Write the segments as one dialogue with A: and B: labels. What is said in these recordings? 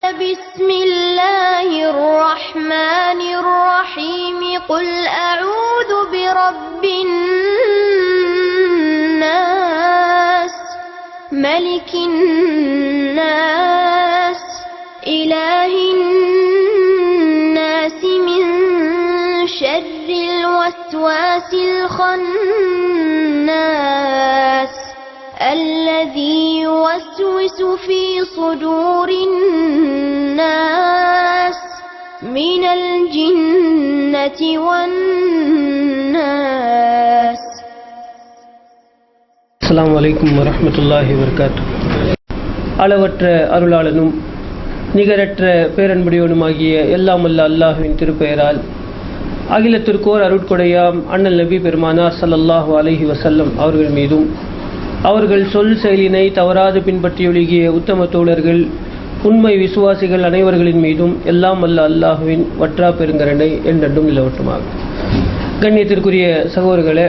A: بسم الله الرحمن الرحيم قل أعوذ برب الناس ملك الناس إله الناس من شر الوسواس الخناس الذي يوسوس في صدور الناس من الجنة والناس.
B: அஸ்ஸலாமு அலைக்கும் வரஹ்மத்துல்லாஹி வபரகாத்துஹு. அளவற்ற அருளாளனும் நிகரற்ற பேரன்புடையவனுமாகிய எல்லாம் வல்ல அல்லாஹ்வின் திருப்பெயரால் அகிலத்திற்கோர் அருட்கொடையாம் அண்ணல் நபி பெருமானார் ஸல்லல்லாஹு அலைஹி வஸல்லம் அவர்கள் மீதும் அவர்கள் சொல் செயலினை தவறாது பின்பற்றியொழுகிய உத்தம தோழர்கள் உண்மை விசுவாசிகள் அனைவர்களின் மீதும் எல்லாம் வல்ல அல்லாஹ்வின் வற்றா பெருங்கருணை என்றென்றும் நிலவட்டுமாகும். கண்ணியத்திற்குரிய சகோதரர்களே,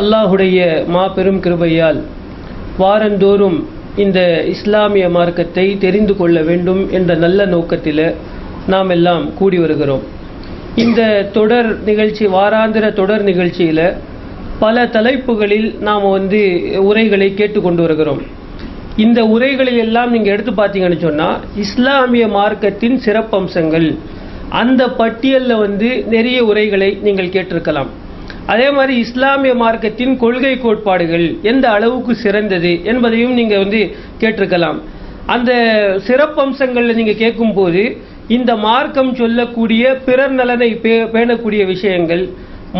B: அல்லாஹுடைய மாபெரும் கிருபையால் வாரந்தோறும் இந்த இஸ்லாமிய மார்க்கத்தை தெரிந்து கொள்ள வேண்டும் என்ற நல்ல நோக்கத்தில் நாம் எல்லாம் கூடி வருகிறோம். இந்த தொடர் நிகழ்ச்சி, வாராந்திர தொடர் நிகழ்ச்சியில் பல தலைப்புகளில் நாம் உரைகளை கேட்டுக்கொண்டு வருகிறோம். இந்த உரைகளை எல்லாம் நீங்கள் எடுத்து பார்த்தீங்கன்னு சொன்னால் இஸ்லாமிய மார்க்கத்தின் சிறப்பம்சங்கள், அந்த பட்டியலில் நிறைய உரைகளை நீங்கள் கேட்டிருக்கலாம். அதே மாதிரி இஸ்லாமிய மார்க்கத்தின் கொள்கை கோட்பாடுகள் எந்த அளவுக்கு சிறந்தது என்பதையும் நீங்கள் கேட்டிருக்கலாம். அந்த சிறப்பம்சங்களில் நீங்கள் கேட்கும்போது இந்த மார்க்கம் சொல்லக்கூடிய பிறர் நலனை பேணக்கூடிய விஷயங்கள்,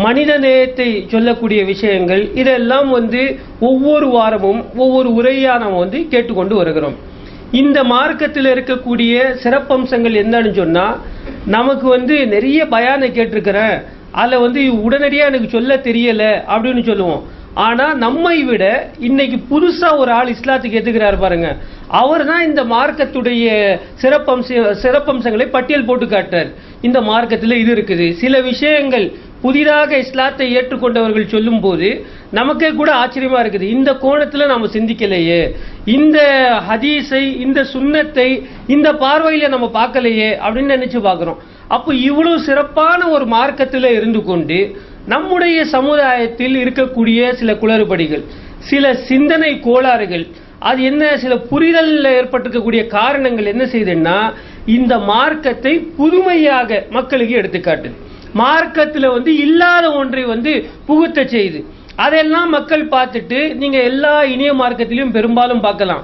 B: மனித நேயத்தை சொல்லக்கூடிய விஷயங்கள், இதெல்லாம் ஒவ்வொரு வாரமும் ஒவ்வொரு உரையாக நாம் கேட்டுக்கொண்டு வருகிறோம். இந்த மார்க்கத்தில் இருக்கக்கூடிய சிறப்பம்சங்கள் என்னன்னு சொன்னால், நமக்கு நிறைய பயானை கேட்டிருக்கிறேன், அதில் உடனடியாக எனக்கு சொல்ல தெரியலை அப்படின்னு சொல்லுவோம். ஆனால் நம்மை விட இன்னைக்கு புதுசாக ஒரு ஆள் இஸ்லாத்துக்கு ஏற்றுக்கிறார் பாருங்க, அவர் தான் இந்த மார்க்கத்துடைய சிறப்பம்சங்களை பட்டியல் போட்டு காட்டுறார். இந்த மார்க்கத்தில் இது இருக்குது. சில விஷயங்கள் புதிதாக இஸ்லாத்தை ஏற்றுக்கொண்டவர்கள் சொல்லும் போது நமக்கே கூட ஆச்சரியமா இருக்குது. இந்த கோணத்தில் நாம் சிந்திக்கலையே, இந்த ஹதீஸை, இந்த சுன்னத்தை இந்த பார்வையில் நம்ம பார்க்கலையே அப்படின்னு நினைச்சு பார்க்குறோம். அப்போ இவ்வளவு சிறப்பான ஒரு மார்க்கத்தில் இருந்து கொண்டு நம்முடைய சமுதாயத்தில் இருக்கக்கூடிய சில குளறுபடிகள், சில சிந்தனை கோளாறுகள், அது என்ன, சில புரிதலில் ஏற்பட்டிருக்கக்கூடிய காரணங்கள் என்ன செய்யுதுன்னா, இந்த மார்க்கத்தை புதுமையாக மக்களுக்கு எடுத்துக்காட்டுது. மார்க்கத்தில் இல்லாத ஒன்றை புகுத்த செய்து அதெல்லாம் மக்கள் பார்த்துட்டு, நீங்க எல்லா இனிய மார்க்கத்திலையும் பெரும்பாலும் பார்க்கலாம்,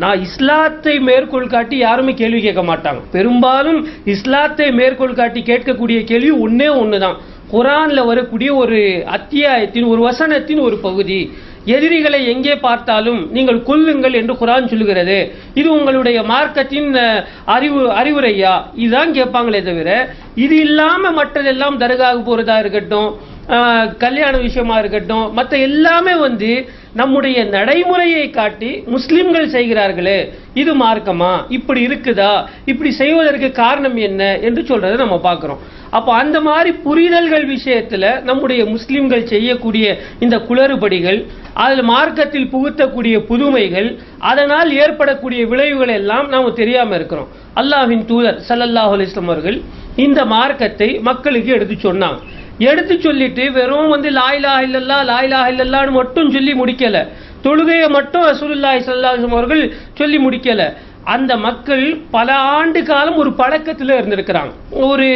B: நான் இஸ்லாத்தை மேற்கோள் காட்டி யாருமே கேள்வி கேட்க மாட்டாங்க. பெரும்பாலும் இஸ்லாத்தை மேற்கோள் காட்டி கேட்கக்கூடிய கேள்வி ஒன்னே ஒண்ணுதான். குர்ஆன்ல வரக்கூடிய ஒரு அத்தியாயத்தின் ஒரு வசனத்தின் ஒரு பகுதி, எதிரிகளை எங்கே பார்த்தாலும் நீங்கள் கொல்லுங்கள் என்று குர்ஆன் சொல்லுகிறது, இது உங்களுடைய மார்க்கத்தின் அறிவுரையா, இதுதான் கேட்பாங்களே தவிர, இது இல்லாம மற்றதெல்லாம் தர்காவுக்கு போறதா இருக்கட்டும், கல்யாண விஷயமா இருக்கட்டும், மற்ற எல்லாமே நம்முடைய நடைமுறையை காட்டி முஸ்லிம்கள் செய்கிறார்களே இது மார்க்கமா, இப்படி இருக்குதா, இப்படி செய்வதற்கு காரணம் என்ன என்று சொல்றதை நம்ம பார்க்கிறோம். அப்போ அந்த மாதிரி புரிதல்கள் விஷயத்துல நம்முடைய முஸ்லிம்கள் செய்யக்கூடிய இந்த குளறுபடிகள், அதில் மார்க்கத்தில் புகுத்தக்கூடிய புதுமைகள், அதனால் ஏற்படக்கூடிய விளைவுகள் எல்லாம் நாம் தெரியாம இருக்கிறோம். அல்லாஹ்வின் தூதர் ஸல்லல்லாஹு அலைஹி வஸல்லம் அவர்கள் இந்த மார்க்கத்தை மக்களுக்கு எடுத்து சொன்னாங்க. எடுத்து சொல்லிட்டு வெறும் லா இலாஹ இல்லல்லாஹ் லா இலாஹ இல்லல்லாஹ்னு மட்டும் சொல்லி முடிக்கல, தொழுகையை மட்டும் ரசூலுல்லாஹி ஸல்லல்லாஹு அலைஹி வஸல்லம் அவர்கள் சொல்லி முடிக்கல. அந்த மக்கள் பல ஆண்டு காலம் ஒரு பழக்கத்தில் இருந்திருக்கிறாங்க, ஒரு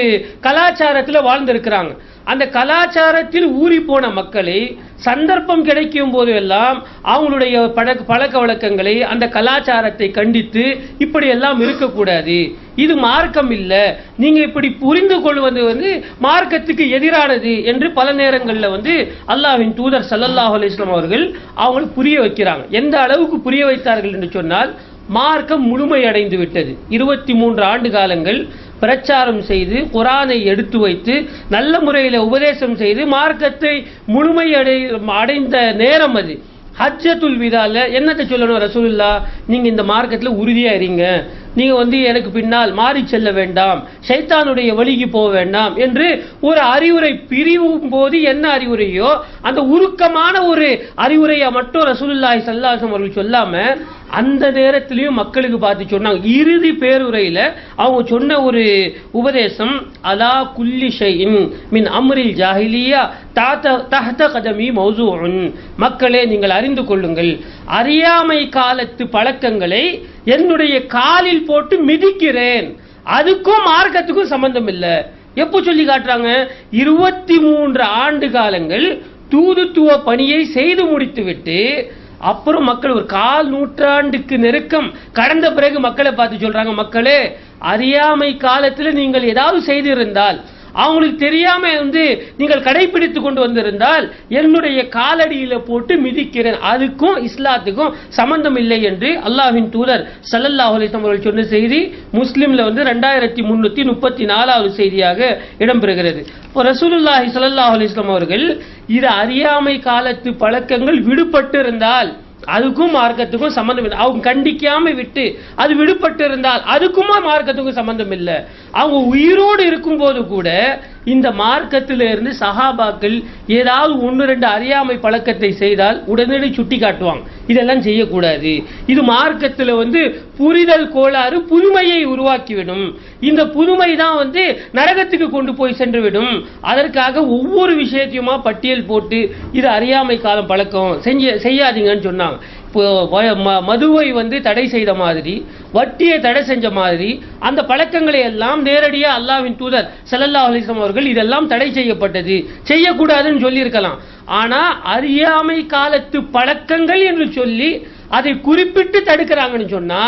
B: கலாச்சாரத்தில் வாழ்ந்திருக்கிறாங்க. அந்த கலாச்சாரத்தில் ஊறி போன மக்களை சந்தர்ப்பம் கிடைக்கும் போது எல்லாம் அவங்களுடைய பழக்க வழக்கங்களை, அந்த கலாச்சாரத்தை கண்டித்து இப்படி எல்லாம் இருக்கக்கூடாது, இது மார்க்கம் இல்லை, நீங்க இப்படி புரிந்து கொள்வது மார்க்கத்துக்கு எதிரானது என்று பல நேரங்களில் அல்லாஹ்வின் தூதர் ஸல்லல்லாஹு அலைஹி வஸல்லம் அவர்கள் அவங்களுக்கு புரிய வைக்கிறாங்க. எந்த அளவுக்கு புரிய வைத்தார்கள் என்று சொன்னால், மார்க்கம் முழுமையடைந்து விட்டது. 23 ஆண்டு காலங்கள் பிரச்சாரம் செய்து குர்ஆனை எடுத்து வைத்து நல்ல முறையில் உபதேசம் செய்து மார்க்கத்தை அடைந்த நேரம் அது. ஹஜ்ஜத்துல் விதால என்னத்தை சொல்லணும், ரசூலுல்லாஹ் நீங்க இந்த மார்க்கத்தில் உறுதியா இருங்க, நீங்க எனக்கு பின்னால் மாறி செல்ல வேண்டாம், ஷைத்தானுடைய வழிக்கு போக வேண்டாம் என்று ஒரு அறிவுரை பிரிவும் போது என்ன அறிவுரையோ அந்த உருக்கமான ஒரு அறிவுரையை மட்டும் ரசூலுல்லாஹி ஸல்லல்லாஹு அலைஹி வஸல்லம் அவர்கள் சொல்லாம அந்த நேரத்திலையும் மக்களுக்கு பார்த்து சொன்னாங்க. இறுதி பேருரையில அவங்க சொன்ன ஒரு உபதேசம், அலா குல்லி ஷைஇன் மின் அம்ரில் ஜாஹிலியா தஹ்த கதமி மௌசூஉன், மக்களே நீங்கள் அறிந்து கொள்ளுங்கள், அறியாமை காலத்து பழக்கங்களை என்னுடைய காலில் போட்டு மிதிக்கிறேன், அதுக்கும் மார்க்கத்துக்கும் சம்பந்தம் இல்லை. எப்போ சொல்லி காட்டுறாங்க? 23 ஆண்டு காலங்கள் தூதுத்துவ பணியை செய்து முடித்துவிட்டு அப்புறம் மக்கள் ஒரு 1/4 நூற்றாண்டுக்கு நெருக்கம் கடந்த பிறகு மக்களை பார்த்து சொல்றாங்க, மக்களே அறியாமை காலத்தில் நீங்கள் ஏதாவது செய்திருந்தால், அவங்களுக்கு தெரியாம நீங்கள் கடைபிடித்து கொண்டு வந்திருந்தால் என்னுடைய காலடியில போட்டு மிதிக்கிறேன், அதுக்கும் இஸ்லாத்துக்கும் சம்பந்தம் இல்லை என்று அல்லாஹ்வின் தூதர் ஸல்லல்லாஹு அலைஹி வஸல்லம் அவர்கள் சொன்ன செய்தி முஸ்லிம்ல 2334வது செய்தியாக இடம்பெறுகிறது. இப்போ ரசூலுல்லாஹி ஸல்லல்லாஹு அலைஹி வஸல்லம் அவர்கள் இது அறியாமை காலத்து பழக்கங்கள் விடுபட்டு இருந்தால் அதுக்கும் மார்க்கத்துக்கும் சம்பந்தம் இல்லை, அவங்க கண்டிக்காம விட்டு அது விடுபட்டு இருந்தால் அதுக்குமா மார்க்கத்துக்கும் சம்பந்தம் இல்லை. அவங்க உயிரோடு இருக்கும் போது கூட இந்த மார்க்கத்தில இருந்து சஹாபாக்கள் ஏதாவது 1-2 அறியாமை பழக்கத்தை செய்தால் உடனடி சுட்டி காட்டுவாங்க, இதெல்லாம் செய்யக்கூடாது, இது மார்க்கத்தில் புரிதல் கோளாறு புதுமையை உருவாக்கிவிடும், இந்த புதுமை தான் நரகத்துக்கு கொண்டு போய் சென்றுவிடும், அதற்காக ஒவ்வொரு விஷயத்தையுமா பட்டியல் போட்டு இது அறியாமை காலம் பழக்கம் செய்யாதீங்கன்னு சொன்னாங்க. இப்போ மதுவை தடை செய்த மாதிரி, வட்டியை தடை செஞ்ச மாதிரி அந்த பழக்கங்களை எல்லாம் நேரடியாக அல்லாஹ்வின் தூதர் ஸல்லல்லாஹு அலைஹி வஸல்லம் அவர்கள் இதெல்லாம் தடை செய்யப்பட்டது செய்யக்கூடாதுன்னு சொல்லி இருக்கலாம். ஆனா அறியாமை காலத்து பழக்கங்கள் என்று சொல்லி அதை குறிப்பிட்டு தடுக்கிறாங்கன்னு சொன்னா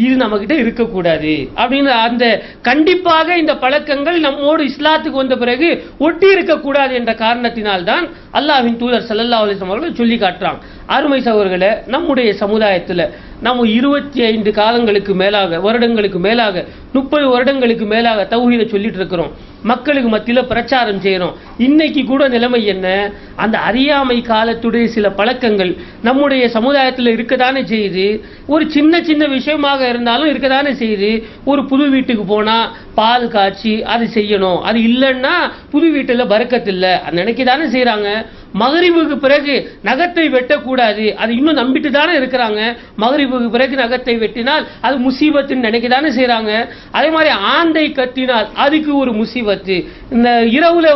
B: இது நம்ம கிட்ட இருக்கக்கூடாது அப்படின்னு, அந்த கண்டிப்பாக இந்த பழக்கங்கள் நம்மோடு இஸ்லாத்துக்கு வந்த பிறகு ஒட்டி இருக்கக்கூடாது என்ற காரணத்தினால்தான் அல்லாஹ்வின் தூதர் ஸல்லல்லாஹு அலைஹி வஸல்லம் அவர்கள் சொல்லி காட்டுறாங்க. அருமை சகோதரர்களே, நம்முடைய சமுதாயத்தில் நம்ம 25 வருடங்களுக்கு மேலாக 30 வருடங்களுக்கு மேலாக தௌஹீதை சொல்லிட்டு இருக்கிறோம், மக்களுக்கு மத்தியில் பிரச்சாரம் செய்யறோம். இன்னைக்கு கூட நிலைமை என்ன? அந்த அறியாமை காலத்துடைய சில பழக்கங்கள் நம்முடைய சமுதாயத்தில் இருக்கதானே செய்யுது. ஒரு சின்ன சின்ன விஷயமாக இருந்தாலும் இருக்கதானே செய்யுது. ஒரு புது வீட்டுக்கு போனா பால் காய்ச்சி அது செய்யணும், அது இல்லைன்னா புது வீட்டில் பரக்கத்து இல்லை நினைக்கதானே செய்யறாங்க. மகரிபுக்கு பிறகு நகத்தை வெட்டக்கூடாது, அது இன்னும் நம்பிட்டு தானே இருக்கிறாங்க. மகரிபுக்கு பிறகு நகத்தை வெட்டினால் அது முசீபத்துன்னு நினைக்கதானே செய்யறாங்க. அதே மாதிரி ஆந்தை கத்தினால் அதுக்கு ஒரு முசீபத்து, இந்த இரவுல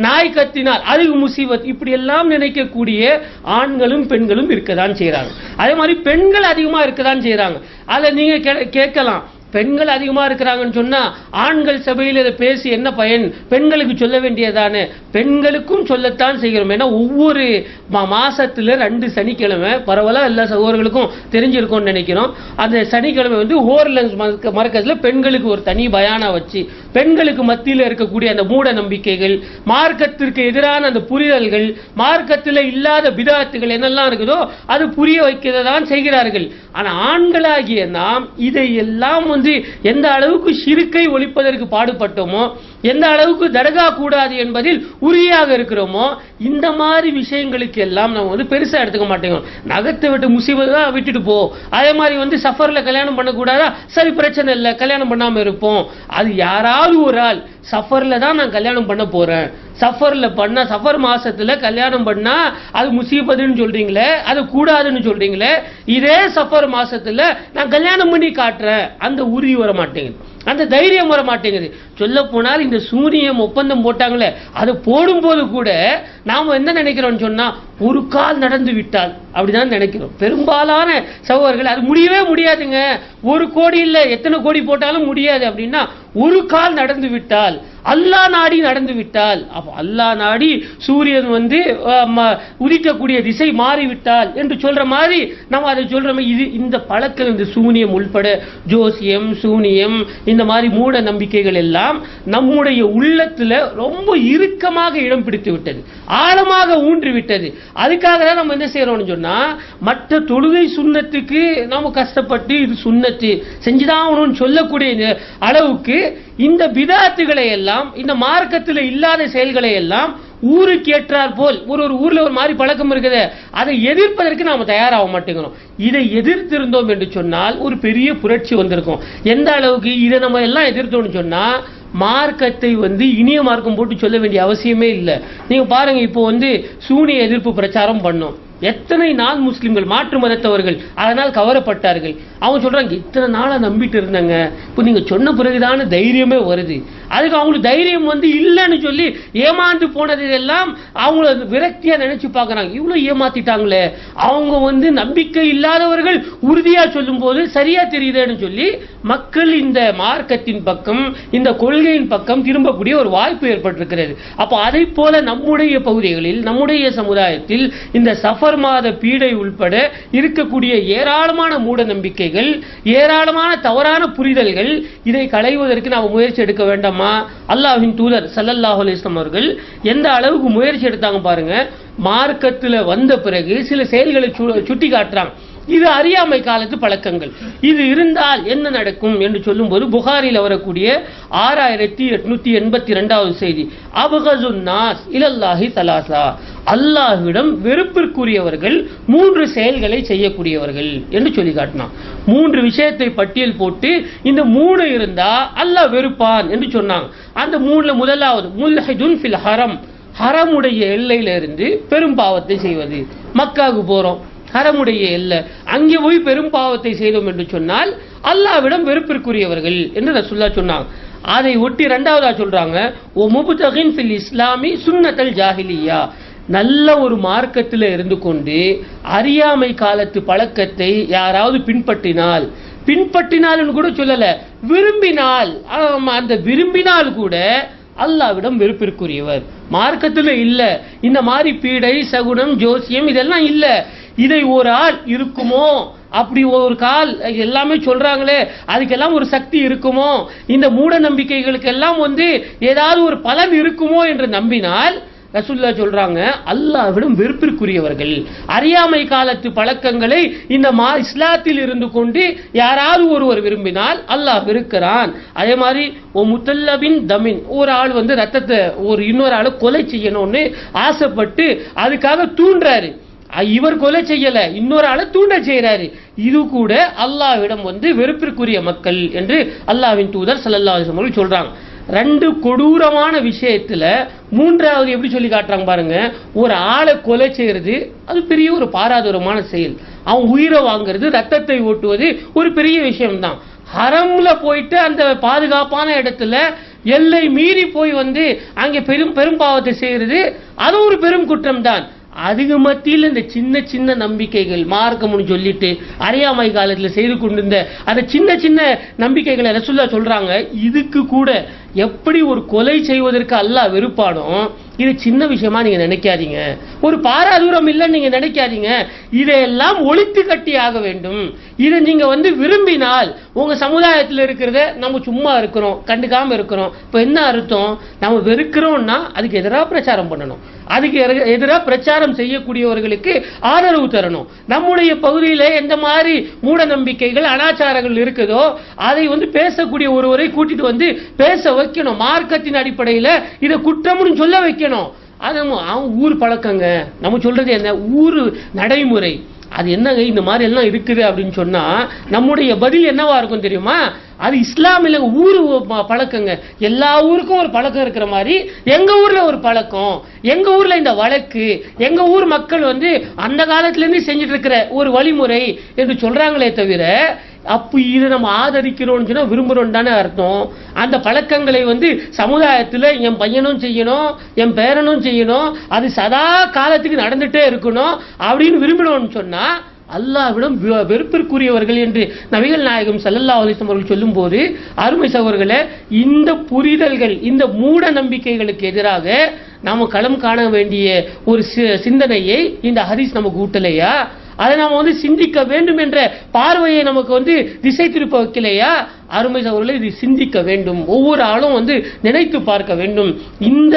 B: நாய் கத்தினால் அதுக்கு முசீபத், இப்படி எல்லாம் நினைக்கக்கூடிய ஆண்களும் பெண்களும் இருக்கதான் செய்யறாங்க. அதே மாதிரி பெண்கள் அதிகமா இருக்கதான் செய்யறாங்க. அதை நீங்க கேட்கலாம், பெண்கள் அதிகமா இருக்கிறாங்கன்னு சொன்னா ஆண்கள் சபையில் இதை பேசி என்ன பயன்? பெண்களுக்கு சொல்ல வேண்டியதானே? பெண்களுக்கும் சொல்லத்தான் செய்கிறோம். ஏன்னா ஒவ்வொரு மாசத்துல 2 சனிக்கிழமை பரவலா எல்லா சகோதரர்களுக்கும் தெரிஞ்சிருக்கும்னு நினைக்கிறோம். அந்த சனிக்கிழமை ஹோர்லன்ஸ் மர்கஸ்ல பெண்களுக்கு ஒரு தனி பயானா வச்சு பெண்களுக்கு மத்தியில் இருக்கக்கூடிய அந்த மூட நம்பிக்கைகள், மார்க்கத்திற்கு எதிரான அந்த புரிதல்கள், மார்க்கத்தில் இல்லாத பிதாத்துகள் என்னெல்லாம் இருக்குதோ அது புரிய வைக்கிறதான் செய்கிறார்கள். ஆனா ஆண்களாகிய நாம் இதையெல்லாம் எந்த அளவுக்கு ஷிர்க்கை ஒழிப்பதற்கு பாடுபட்டோமோ, எந்த அளவுக்கு தர்கா கூடாது என்பதில் உறுதியாக இருக்கிறோமோ, இந்த மாதிரி விஷயங்களுக்கு எல்லாம் நம்ம பெருசா எடுத்துக்க மாட்டேங்கிறோம். நகத்தை விட்டு முசீபத்தா விட்டுட்டு போ. அதே மாதிரி சஃபர்ல கல்யாணம் பண்ணக்கூடாதா? சரி பிரச்சனை இல்லை, கல்யாணம் பண்ணாம இருப்போம். அது யாராவது ஒரு ஆள் சஃபர்ல தான் நான் கல்யாணம் பண்ண போறேன், சஃபர் மாசத்துல கல்யாணம் பண்ணா அது முசீபத்துன்னு சொல்றீங்களே, அது கூடாதுன்னு சொல்றீங்களே, இதே சஃபர் மாசத்துல நான் கல்யாணம் பண்ணி காட்டுறேன், அந்த உறுதி வர மாட்டேங்குது, அந்த தைரியம் வர மாட்டேங்குது. சொல்ல போனால் இந்த சூனியம் ஒப்பந்தம் போட்டாங்களே, அது போடும்போது கூட நாம என்ன நினைக்கிறோம் சொன்னா ஒரு கால் நடந்து விட்டால் அப்படிதான் நினைக்கிறோம். பெரும்பாலான சகோதரர்கள் அது முடியவே முடியாதுங்க, 1 கோடி இல்ல எத்தனை கோடி போட்டாலும் முடியாது அப்படின்னா, ஒரு கால் நடந்து விட்டால், அல்லாஹ் நாடி நடந்து விட்டால், அப்ப அல்லாஹ் நாடி சூரியன் உதிக்கக்கூடிய திசை மாறிவிட்டால் என்று சொல்ற மாதிரி நம்ம அதை சொல்றோம். இது இந்த பழக்கம், இந்த சூனியம் உள்பட ஜோசியம், சூனியம், இந்த மாதிரி மூட நம்பிக்கைகள் எல்லாம் நம்முடைய உள்ளத்துல ரொம்ப இறுக்கமாக இடம் பிடித்து விட்டது, ஆழமாக ஊன்றி விட்டது. அதுக்காக தான் நம்ம என்ன செய்யறோம்னு சொன்னா, மற்ற தொழுகை சுண்ணத்துக்கு நாம கஷ்டப்பட்டு இது சுண்ணத்து செஞ்சுதான் சொல்லக்கூடிய அளவுக்கு இந்த பிதாத்துகளை எல்லாம், இந்த மார்க்கத்தில் இல்லாத செயல்களை எல்லாம் ஊருக்கு ஏற்றார் போல் ஒரு ஊர்ல ஒரு மாதிரி பழக்கம் இருக்குது, அதை எதிர்ப்பதற்கு நாம தயாராக மாட்டேங்கிறோம். இதை எதிர்த்திருந்தோம் என்று சொன்னால் ஒரு பெரிய புரட்சி வந்திருக்கும். எந்த அளவுக்கு இதை நம்ம எல்லாம் எதிர்த்தோம்னு சொன்னா மார்க்கத்தை இனிய மார்க்கம் போட்டு சொல்ல வேண்டிய அவசியமே இல்லை. நீங்க பாருங்க, இப்போ சூனிய எதிர்ப்பு பிரச்சாரம் பண்ணோம். எத்தனை நாள் முஸ்லிம்கள் மாற்று மதத்தவர்கள் அதனால் கவரப்பட்டார்கள். அவங்க சொல்றாங்க, இத்தனை நாளா நம்பிட்டு இருந்தாங்க, இப்போ நீங்க சொன்ன பிறகுதான தைரியமே வருது. அதுக்கு அவங்களுக்கு தைரியம் இல்லைன்னு சொல்லி ஏமாந்து போனது எல்லாம் அவங்கள விரக்தியா நினைச்சு பாக்குறாங்க. இவ்வளவு ஏமாத்திட்டாங்களே, அவங்க நம்பிக்கை இல்லாதவர்கள் உறுதியா சொல்லும் போது சரியா தெரியுதுன்னு சொல்லி மக்கள் இந்த மார்க்கத்தின் பக்கம், இந்த கொள்கையின் பக்கம் திரும்பக்கூடிய ஒரு வாய்ப்பு ஏற்பட்டிருக்கிறது. அப்போ அதை போல நம்முடைய பகுதிகளில், நம்முடைய சமுதாயத்தில் இந்த சஃபர் மாத பீடை உள்பட இருக்கக்கூடிய ஏராளமான மூட நம்பிக்கைகள், ஏராளமான தவறான புரிதல்கள், இதை களைவதற்கு நாம் முயற்சி எடுக்க வேண்டாமா? அல்லாஹ்வின் தூதர் ஸல்லல்லாஹு அலைஹி வஸல்லம் அவர்கள் எந்த அளவுக்கு முயற்சி எடுத்தாங்க பாருங்க. மார்க்கத்தில் வந்த பிறகு சில செயல்களை சுட்டி காட்டுறாங்க. இது அறியாமை காலத்து பழக்கங்கள், இது இருந்தால் என்ன நடக்கும் என்று சொல்லும்போது புகாரில் வரக்கூடிய 6882வது செய்தி, அபகசுன் நாஸ் இலல்லாஹி தலாசா, அல்லாஹ்விடம் வெறுப்பிற்குரியவர்கள் 3 செயல்களை செய்யக்கூடியவர்கள் என்று சொல்லி காட்டினான். 3 விஷயத்தை பட்டியல் போட்டு இந்த 3 இருந்தா அல்லாஹ் வெறுப்பான் என்று சொன்னாங்க. அந்த 3ல முதலாவது முல்ஹிதுன் ஃபில் ஹரம், ஹரமுடைய எல்லையில இருந்து பெரும் பாவத்தை செய்வது. மக்காவுக்கு போறோம், ஹரமுடைய எல்லை, அங்கே போய் பெரும் பாவத்தை செய்தோம் என்று சொன்னால் அல்லாஹ்விடம் வெறுப்பிற்குரியவர்கள் என்று ரசூலுல்லாஹ் சொன்னாங்க. அதை ஒட்டி 2வதா சொல்றாங்க, ஓ முப்தகின் ஃபில் இஸ்லாமி சுன்னத்தல் ஜாஹிலியா, நல்ல ஒரு மார்க்கத்தில் இருந்து கொண்டு அறியாமை காலத்து பழக்கத்தை யாராவது பின்பற்றினால் கூட சொல்லல, விரும்பினால், அந்த விரும்பினால் கூட அல்லாஹ்விடம் வெறுப்பிற்குரியவர். மார்க்கத்தில் இல்ல இந்த மாதிரி பீடை, சகுனம், ஜோசியம் இதெல்லாம் இல்ல. இதை ஒரு ஆள் இருக்குமோ, அப்படி ஒரு கால் எல்லாமே சொல்றாங்களே, அதுக்கெல்லாம் ஒரு சக்தி இருக்குமோ, இந்த மூட நம்பிக்கைகளுக்கெல்லாம் ஏதாவது ஒரு பலன் இருக்குமோ என்று நம்பினால் ரசூலுல்லாஹ் சொல்றாங்க, அல்லாஹ்விடம் வெறுப்பிற்குரியவர்கள். அறியாமை காலத்து பழக்கங்களை இந்த இஸ்லாத்தில் இருந்து கொண்டு யாராவது ஒருவர் விரும்பினால் அல்லாஹ் வெறுக்கிறான். அதே மாதிரி முத்தல்லபின் தமின், ஒரு ஆள் ரத்தத்தை இன்னொரு ஆளை கொலை செய்யணும்னு ஆசைப்பட்டு அதுக்காக தூண்டுறாரு. இவர் கொலை செய்யல, இன்னொரு ஆளை தூண்ட செய்யறாரு. இது கூட அல்லாஹ்விடம் வெறுப்பிற்குரிய மக்கள் என்று அல்லாஹ்வின் தூதர் ஸல்லல்லாஹு அலைஹி வஸல்லம் சொல்றாங்க. 2 கொடூரமான விஷயத்துல 3வது எப்படி சொல்லி காட்டுறாங்க பாருங்க. ஒரு ஆளை கொலை செய்யறது அது பெரிய ஒரு பாராதூரமான செயல். அவன் உயிரை வாங்குறது, ரத்தத்தை ஓட்டுவது ஒரு பெரிய விஷயம்தான். ஹரம்ல போயிட்டு அந்த பாதுகாப்பான இடத்துல எல்லை மீறி போய் அங்கே பெரும் பாவத்தை செய்யறது அது ஒரு பெரும் குற்றம் தான். அதுக்கு மத்தியில் இந்த சின்ன சின்ன நம்பிக்கைகள், மார்க்கம்னு சொல்லிட்டு அறியாமை காலத்தில் செய்து கொண்டிருந்த அந்த சின்ன சின்ன நம்பிக்கைகளை ரசூலுல்லாஹ் சொல்றாங்க, இதுக்கு கூட எப்படி ஒரு கொலை செய்வதற்கு அல்லாஹ் வெறுப்பானோ, இது சின்ன விஷயமா நீங்க நினைக்காதீங்க, ஒரு பாராதூரம் இல்லைன்னு நீங்க நினைக்காதீங்க. இதையெல்லாம் ஒழித்து கட்டி ஆக வேண்டும். இதை நீங்க விரும்பினால் உங்க சமுதாயத்தில் இருக்கிறத நம்ம சும்மா இருக்கிறோம், கண்டுக்காம இருக்கிறோம். இப்ப என்ன அர்த்தம்? நம்ம வெறுக்கிறோம்னா அதுக்கு எதிராக பிரச்சாரம் பண்ணணும், அதுக்கு எதிராக பிரச்சாரம் செய்யக்கூடியவர்களுக்கு ஆதரவு தரணும். நம்முடைய பகுதியில் எந்த மாதிரி மூட நம்பிக்கைகள், அனாச்சாரங்கள் இருக்குதோ அதை பேசக்கூடிய ஒருவரை கூட்டிட்டு பேச வைக்கணும். மார்க்கத்தின் அடிப்படையில் இதை குற்றம்னு சொல்ல வைக்கணும். அது ஊர் பழக்கங்க, நம்ம சொல்றது என்ன, ஊர் நடைமுறை, அது என்னங்க இந்த மாதிரி எல்லாம் இருக்குது அப்படின்னு சொன்னா நம்முடைய பதில் என்னவா இருக்கும் தெரியுமா? அது இஸ்லாம் இல்ல, ஊரு பழக்கங்க. எல்லா ஊருக்கும் ஒரு பழக்கம் இருக்கிற மாதிரி எங்க ஊர்ல ஒரு பழக்கம், எங்க ஊர்ல இந்த வழக்கு, எங்க ஊர் மக்கள் அந்த காலத்துல இருந்து செஞ்சுட்டு இருக்கிற ஒரு வழிமுறை என்று சொல்றாங்களே தவிர, அப்ப இதை நம்ம ஆதரிக்கிறோம்னு சொன்னா விரும்புறோம் தானே அர்த்தம். அந்த பழக்கங்களை சமுதாயத்துல என் பையனும் செய்யணும், என் பேரனும் செய்யணும், அது சதா காலத்துக்கு நடந்துட்டே இருக்கணும் அப்படின்னு விரும்பணும்னு சொன்னா அல்லாஹ்விடம் வெறுப்பிற்குரியவர்கள் என்று நபிகள் நாயகம் ஸல்லல்லாஹு அலைஹி வஸல்லம் அவர்கள் சொல்லும் போது, அருமை சகோதரர்களே, இந்த புரிதல்கள், இந்த மூட நம்பிக்கைகளுக்கு எதிராக நாம களம் காண வேண்டிய ஒரு சிந்தனையை இந்த ஹதீஸ் நமக்கு ஊட்டலையா? அதை நாம வந்து சிந்திக்க வேண்டும் என்ற பார்வையை நமக்கு வந்து திசை திருப்ப வைக்கலையா? அருமை சகோதரர்களே, இது சிந்திக்க வேண்டும். ஒவ்வொரு ஆளும் வந்து நினைத்து பார்க்க வேண்டும். இந்த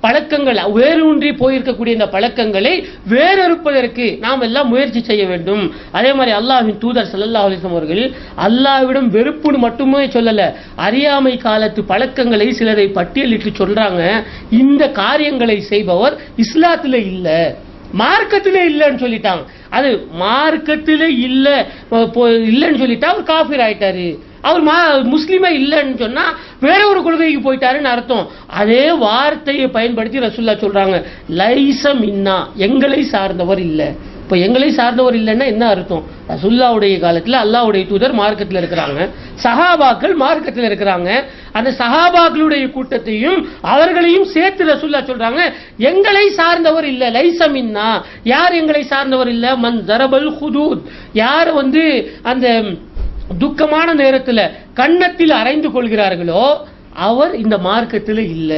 B: பழக்கங்கள் வேரூன்றி போயிருக்கக்கூடிய இந்த பழக்கங்களை வேறறுப்பதற்கு நாம் எல்லாம் முயற்சி செய்ய வேண்டும். அதே மாதிரி அல்லாஹ்வின் தூதர் ஸல்லல்லாஹு அலைஹி வஸல்லம் அவர்கள் அல்லாஹ்விடம் வெறுப்புன்னு மட்டுமே சொல்லல, அறியாமை காலத்து பழக்கங்களை சிலரை பட்டியலிட்டு சொல்றாங்க. இந்த காரியங்களை செய்பவர் இஸ்லாத்துல இல்ல, மார்க்கத்திலே இல்லைன்னு சொல்லிட்டாங்க. அது மார்க்கத்திலே இல்லைன்னு சொல்லிட்டா அவர் காஃபிர் ஆயிட்டாரு. அவர் முஸ்லிமே இல்லைன்னு சொன்னா வேற ஒரு கொள்கைக்கு போயிட்டாருன்னு அர்த்தம். அதே வார்த்தையை பயன்படுத்தி ரசூலுல்லாஹ் சொல்றாங்க, லைஸ மின்னா, எங்களை சார்ந்தவர் இல்லை. இப்ப எங்களை சார்ந்தவர் இல்லைன்னா என்ன அர்த்தம்? ரசூலுல்லாஹ்வுடைய காலத்துல அல்லாஹ்வுடைய தூதர் மார்க்கத்தில் இருக்கிறாங்க, சஹாபாக்கள் மார்க்கத்தில் இருக்கிறாங்க. அந்த சஹாபாக்களுடைய கூட்டத்தையும் அவர்களையும் சேர்த்து ரசூலுல்லாஹ் சொல்றாங்க, எங்களை சார்ந்தவர் இல்ல, லைஸ மின்னா. யார் எங்களை சார்ந்தவர் இல்ல? மன் தரபல் ஹுதூத், யார் வந்து அந்த துக்கமான நேரத்தில் கன்னத்தில் அரைந்து கொள்கிறார்களோ அவர் இந்த மார்க்கத்தில் இல்ல,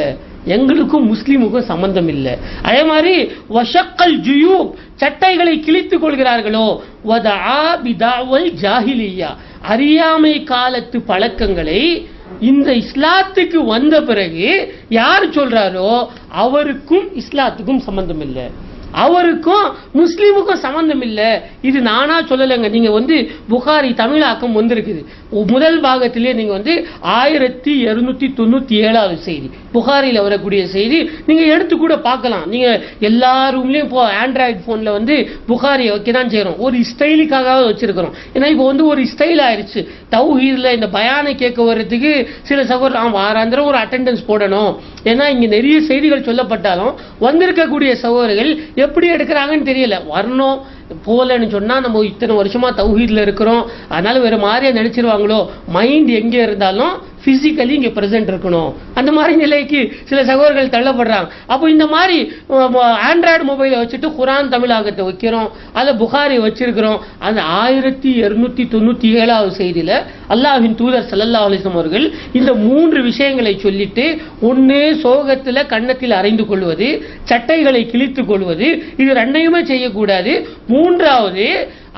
B: எங்களுக்கும் முஸ்லிமுக்கும் சம்பந்தம் இல்லை. அதே மாதிரி வஷக்கல் ஜுயூப், சட்டைகளை கிழித்துக் கொள்கிறார்களோ வதஆ பிதாவல் ஜாஹிலியா, அறியாமை காலத்து பழக்கங்களை இந்த இஸ்லாத்துக்கு வந்த பிறகு யார் சொல்றாரோ அவருக்கும் இஸ்லாத்துக்கும் சம்பந்தம் இல்லை, அவருக்கும் முஸ்லீமுக்கும் சம்பந்தம் இல்லை. இது நானா சொல்லலைங்க. நீங்க வந்து புகாரி தமிழாக்கம் வந்திருக்குது, முதல் பாகத்திலே நீங்க வந்து 1297வது செய்தி, புகாரில வரக்கூடிய செய்தி நீங்க எடுத்து கூட பார்க்கலாம். நீங்க எல்லா ரூம்லயும் இப்போ ஆண்ட்ராய்டு போன்ல வந்து புகாரியை வைக்கதான் செய்யறோம், ஒரு ஸ்டைலுக்காக வச்சிருக்கிறோம். ஏன்னா இப்போ வந்து ஒரு ஸ்டைல் ஆயிடுச்சு. தௌஹீத்ல இந்த பயானை கேட்க வர்றதுக்கு சில சகோதரர் வாராந்திரம் ஒரு அட்டெண்டன்ஸ் போடணும். ஏன்னா இங்க நிறைய செய்திகள் சொல்லப்பட்டாலும் வந்திருக்கக்கூடிய சகோதரர்கள் எப்படி எடுக்கிறாங்கன்னு தெரியல. வரணும் போலன்னு சொன்னா நம்ம இத்தனை வருஷமா தௌஹீத்ல இருக்கிறோம், அதனால வேற மாதிரியா நினைச்சிருவாங்களோ, மைண்ட் எங்க இருந்தாலும் பிசிக்கலி இங்க பிரசன்ட் இருக்கணும், அந்த மாதிரி நிலைக்கு சில சகோதரர்கள் தள்ளப்படுறாங்க. அப்போ இந்த மாதிரி ஆண்ட்ராய்டு மொபைலை வச்சுட்டு குரான் தமிழாக்கத்தை வைக்கிறோம், அதில் புகாரி வச்சிருக்கிறோம். அந்த 1297வது செய்தியில அல்லாஹ்வின் தூதர் ஸல்லல்லாஹு அலைஹி வஸல்லம் அவர்கள் இந்த 3 விஷயங்களை சொல்லிட்டு, ஒன்னு சோகத்துல கன்னத்தில் அறைந்து கொள்வது, சட்டைகளை கிழித்துக் கொள்வது, இது ரெண்டையுமே செய்யக்கூடாது. மூன்றாவது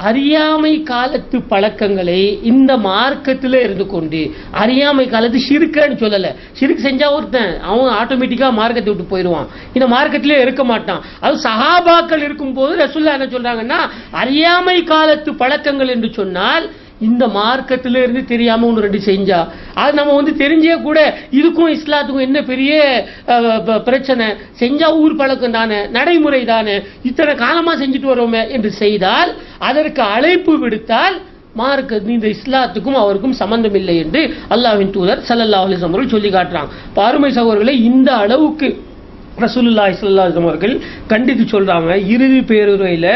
B: அறியாமை காலத்து பழக்கங்களை இந்த மார்க்கத்தில் இருந்து கொண்டு, அறியாமை காலத்து ஷிர்க்குன்னு சொல்லல, ஷிர்க் செஞ்சா ஒருத்தன் அவன் ஆட்டோமேட்டிக்கா மார்க்கத்தை விட்டு போயிடுவான், இந்த மார்க்கத்திலே இருக்க மாட்டான். அது சஹாபாக்கள் இருக்கும் போது ரசூலுல்லாஹ் என்ன சொல்றாங்கன்னா, அறியாமை காலத்து பழக்கங்கள் என்று சொன்னால் இந்த மார்க்கத்தில இருந்து தெரியாம ஒன்று ரெண்டு செஞ்சா அது நம்ம வந்து தெரிஞ்சே கூட இதுக்கும் இஸ்லாத்துக்கும் என்ன பெரிய பிரச்சனை, செஞ்சா ஊர் பழக்கம் தானே, நடைமுறை தானே, இத்தனை காலமா செஞ்சுட்டு வரோமே என்று செய்தால், அதற்கு அழைப்பு விடுத்தால் மார்க்க இந்த இஸ்லாத்துக்கும் அவருக்கும் சம்பந்தம் இல்லை என்று அல்லாஹ்வின் தூதர் ஸல்லல்லாஹு அலைஹி வஸல்லம் சொல்லி காட்டுறாங்க. அருமை சகோதரர்களே, இந்த அளவுக்கு ரசூலுல்லாஹி ஸல்லல்லாஹு அலைஹி வஸல்லம் அவர்கள் கண்டித்து சொல்றாங்க. இறுதி பேருரையில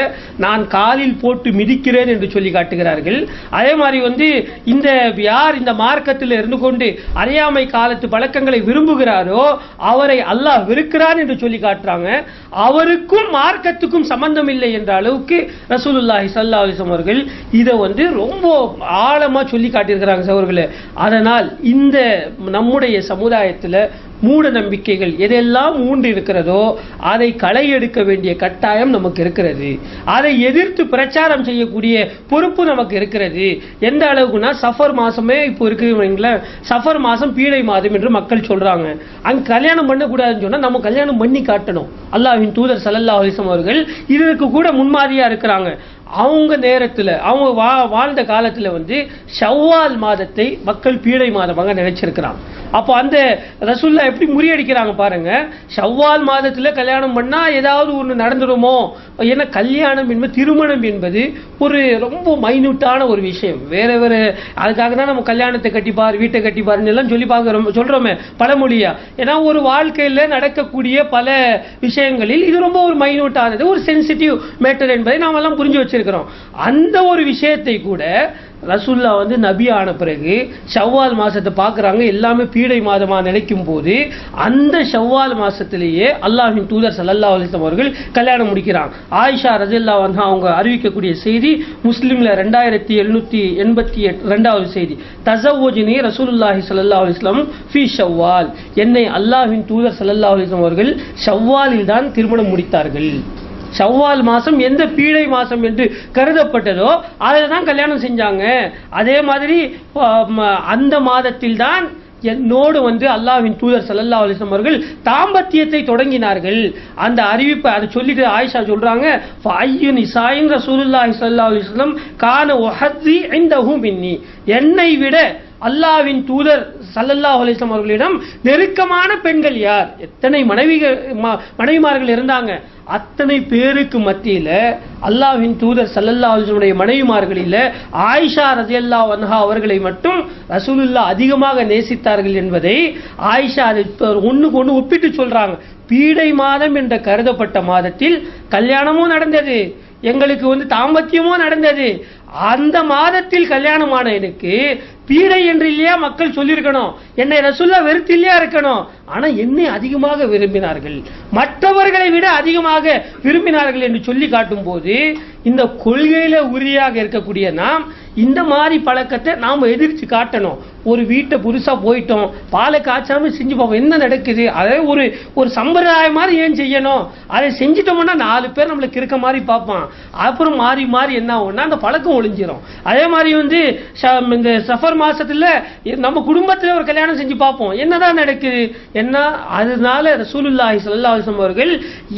B: நான் காலில் போட்டு மிதிக்கிறேன் என்று சொல்லி காட்டுகிறார்கள். அதே மாதிரி வந்து இந்த யார் இந்த மார்க்கத்தில் இருந்து கொண்டு அறியாமை காலத்து பழக்கங்களை விரும்புகிறாரோ அவரை அல்லாஹ் வெறுக்கிறான் என்று சொல்லி காட்டுறாங்க. அவருக்கும் மார்க்கத்துக்கும் சம்பந்தம் இல்லை என்ற அளவுக்கு ரசூலுல்லாஹி ஸல்லல்லாஹு அலைஹி வஸல்லம் அவர்கள் இதை வந்து ரொம்ப ஆழமா சொல்லி காட்டியிருக்கிறாங்க சகோதரர்களே. அதனால் இந்த நம்முடைய சமுதாயத்தில் மூட நம்பிக்கைகள் எதெல்லாம் ஊன்றி இருக்கிறதோ அதை களை எடுக்க வேண்டிய கட்டாயம் நமக்கு இருக்கிறது. அதை எதிர்த்து பிரச்சாரம் செய்யக்கூடிய பொறுப்பு நமக்கு இருக்கிறது. எந்த அளவுக்குன்னா, சஃபர் மாசமே இப்போ இருக்குங்களா, சஃபர் மாசம் பீடை மாதம் என்று மக்கள் சொல்றாங்க. அங்க கல்யாணம் பண்ணக்கூடாதுன்னு சொன்னா நம்ம கல்யாணம் பண்ணி காட்டணும். அல்லாஹ்வின் தூதர் ஸல்லல்லாஹு அலைஹி வஸல்லம் அவர்கள் இதற்கு கூட முன்மாதிரியா இருக்கிறாங்க. அவங்க நேரத்தில் அவங்க வாழ்ந்த காலத்தில் வந்து ஷவ்வால் மாதத்தை மக்கள் பீடை மாதமாக நினைச்சிருக்கிறாங்க. அப்போ அந்த ரசூலுல்லாஹ் எப்படி முறியடிக்கிறாங்க பாருங்க. ஷவ்வால் மாதத்தில் கல்யாணம் பண்ணா ஏதாவது ஒன்று நடந்துடுமோ, ஏன்னா கல்யாணம் என்பது, திருமணம் என்பது ஒரு ரொம்ப மைனூட்டான ஒரு விஷயம். வேற வேற அதுக்காக தான் நம்ம கல்யாணத்தை கட்டிப்பார், வீட்டை கட்டிப்பாருன்னு எல்லாம் சொல்லி சொல்றோமே பழமொழியா. ஏன்னா ஒரு வாழ்க்கையில் நடக்கக்கூடிய பல விஷயங்களில் இது ரொம்ப ஒரு மைனூட்டானது, ஒரு சென்சிட்டிவ் மேட்டர் என்பதை நாம் எல்லாம் புரிஞ்சு வச்சிருக்கிறோம். அந்த ஒரு விஷயத்தை கூட ரசூலுல்லாஹ் வந்து நபி ஆன பிறகு ஷவ்வால் மாசத்தை பார்க்குறாங்க. எல்லாமே பீடை மாதமாக நினைக்கும் போது அந்த ஷவ்வால் மாசத்திலேயே அல்லாஹ்வின் தூதர் ஸல்லல்லாஹு அலைஹி வஸல்லம் அவர்கள் கல்யாணம் முடிக்கிறாங்க. ஆயிஷா ரலியல்லாஹு அன்ஹா அவங்க அறிவிக்கக்கூடிய செய்தி முஸ்லிம்ல 2782வது செய்தி, தஸவ்வஜனி ரசூலுல்லாஹி ஸல்லல்லாஹு அலைஹி வஸல்லம் ஃபீ ஷவ்வால், என்னை அல்லாஹ்வின் தூதர் ஸல்லல்லாஹு அலைஹி வஸல்லம் அவர்கள் ஷவ்வாலில் தான் திருமணம் முடித்தார்கள். ஷவ்வால் மாசம் எந்த பீடை மாசம் என்று கருதப்பட்டதோ அதில் தான் கல்யாணம் செஞ்சாங்க. அதே மாதிரி அந்த மாதத்தில் தான் என்னோடு அல்லாஹ்வின் தூதர் ஸல்லல்லாஹு அலைஹி வஸல்லம் அவர்கள் தாம்பத்தியத்தை தொடங்கினார்கள். அந்த அறிவிப்பை அதை சொல்லிட்டு ஆயிஷா சொல்றாங்க, ஃபஅய்யு நிசாயின் ரசூலுல்லாஹி ஸல்லல்லாஹு அலைஹி வஸல்லம் கான உஹத்தி இன்தஹு மின்னி, என்னை விட அல்லாஹ்வின் தூதர் ஸல்லல்லாஹு அலைஹி வஸல்லம் அவர்களிடம் நெருக்கமான பெண்கள் யார்? எத்தனை மனைவிமார்கள் இருந்தாங்க. அத்தனை பேருக்கு மத்தியில அல்லாஹ்வின் தூதர் ஸல்லல்லாஹு அலைஹி வஸல்லம் மனைவிமார்களில் ஆயிஷா ரலியல்லாஹு அன்ஹா அவர்களை மட்டும் ரசூலுல்லாஹ் அதிகமாக நேசித்தார்கள் என்பதை ஆயிஷா அதை ஒண்ணுக்கு ஒண்ணு ஒப்பிட்டு சொல்றாங்க. பீடை மாதம் என்ற கருதப்பட்ட மாதத்தில் கல்யாணமும் நடந்தது, எங்களுக்கு தாம்பத்தியமும் நடந்தது. அந்த மாதத்தில் கல்யாணமான எனக்கு பீடை என்று இல்லையா மக்கள் சொல்லியிருக்கணும், என்னை ரசூலுல்லாஹ் வெறுத்து இல்லையா இருக்கணும். ஆனா என்னை அதிகமாக விரும்பினார்கள், மற்றவர்களை விட அதிகமாக விரும்பினார்கள் என்று சொல்லி காட்டும் போது இந்த கொள்கையில உறுதியாக இருக்கக்கூடிய நாம் இந்த மாதிரி பழக்கத்தை நாம் எதிர்த்து காட்டணும். ஒரு வீட்டை புதுசா போயிட்டோம், பாலை காய்ச்சாம செஞ்சு பார்ப்போம் என்ன நடக்குது, அதை ஒரு சம்பிரதாயம் மாதிரி ஏன் செய்யணும், அதை செஞ்சிட்டோம்னா 4 பேர் நம்மளுக்கு இருக்க மாதிரி பார்ப்பான். அப்புறம் மாறி மாறி என்ன ஆகும்னா அந்த பழக்கம் ஒளிஞ்சிரும். அதே மாதிரி இந்த சஃபர் மாசத்துல நம்ம குடும்பத்துல ஒரு கல்யாணம் செஞ்சு பார்ப்போம் என்னதான் நடக்குது என்ன. அதனால ரசூலுல்லாஹி ஸல்லல்லாஹு அலைஹி வஸல்லம் அவர்கள்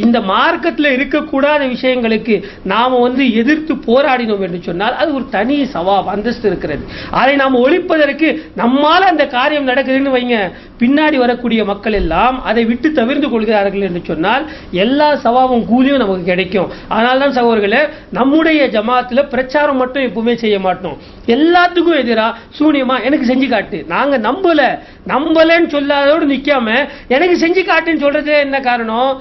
B: இந்த மார்க்கத்தில் இருக்கக்கூடாத விஷயங்களுக்கு நாம எதிர்த்து போராடினோம் என்று சொன்னால் அது ஒரு தனி சவாப் அந்தஸ்து இருக்கிறது. அதை நாம் ஒழிப்பதற்கு நம்மால அந்த காரியம் நடக்குதுன்னு வைங்க, பின்னாடி வரக்கூடிய மக்கள் எல்லாம் அதை விட்டு தவிர்த்து கொள்கிறார்கள் என்று சொன்னால் எல்லா சவாபும் கூலியும் நமக்கு கிடைக்கும். அதனால்தான் சகோதரர்களே, நம்முடைய ஜமாத்துல பிரச்சாரம் மட்டும் எப்பவுமே செய்ய மாட்டோம். எல்லாத்துக்கும் எதிரா சூனியமா எனக்கு செஞ்சு காட்டு, நாங்க நம்பலன்னு சொல்லாதோடு நிக்காம எனக்கு செஞ்சு காட்டுன்னு சொல்றது என்ன காரணம்?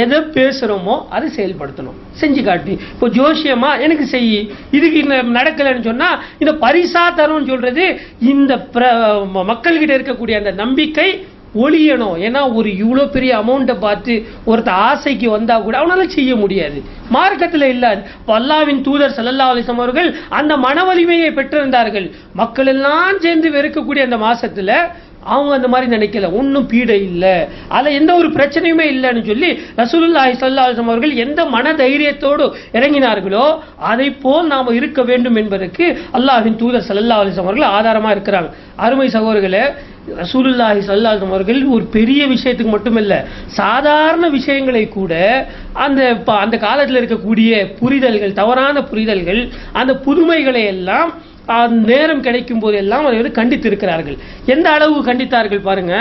B: எதை பேசுறோமோ அதை செயல்படுத்தணும், செஞ்சு காட்டி. இப்போ ஜோசியமா எனக்கு செய், இதுக்கு நடக்கலன்னு சொன்னா இந்த பரிசா தரும் சொல்றது இந்த மக்கள்கிட்ட இருக்கக்கூடிய அந்த நம்பிக்கை ஒளியணும். ஏன்னா இவ்வளவு பெரிய அமௌண்ட்டை பார்த்து ஒருத்த ஆசைக்கு வந்தா கூட அவனால செய்ய முடியாது, மார்க்கத்தில் இல்லாது. அல்லாஹ்வின் தூதர் ஸல்லல்லாஹு அலைஹி வஸல்லம் அவர்கள் அந்த மன வலிமையை பெற்றிருந்தார்கள். மக்கள் எல்லாம் சேர்ந்து வெறுக்கக்கூடிய அந்த மாசத்துல அவங்க அந்த மாதிரி நினைக்கல, ஒன்னும் பீடை இல்லை, அதுல எந்த ஒரு பிரச்சனையுமே இல்லைன்னு சொல்லி ரசூலுல்லாஹி ஸல்லல்லாஹு அலைஹி வஸல்லம் அவர்கள் எந்த மன தைரியத்தோடு இறங்கினார்களோ அதை போல் நாம இருக்க வேண்டும் என்பதற்கு அல்லாஹ்வின் தூதர் ஸல்லல்லாஹு அலைஹி வஸல்லம் அவர்கள் ஆதாரமா இருக்கிறாங்க. அருமை சகோதரர்களே, ரசூலுல்லாஹி ஸல்லல்லாஹு அலைஹி வஸல்லம் அவர்கள் ஒரு பெரிய விஷயத்துக்கு மட்டுமில்ல, சாதாரண விஷயங்களை கூட அந்த காலத்தில் இருக்கக்கூடிய புரிதல்கள், தவறான புரிதல்கள், அந்த புதுமைகளை எல்லாம் நேரம் கிடைக்கும் போது எல்லாம் அதை கண்டித்து இருக்கிறார்கள். எந்த அளவு கண்டித்தார்கள் பாருங்க.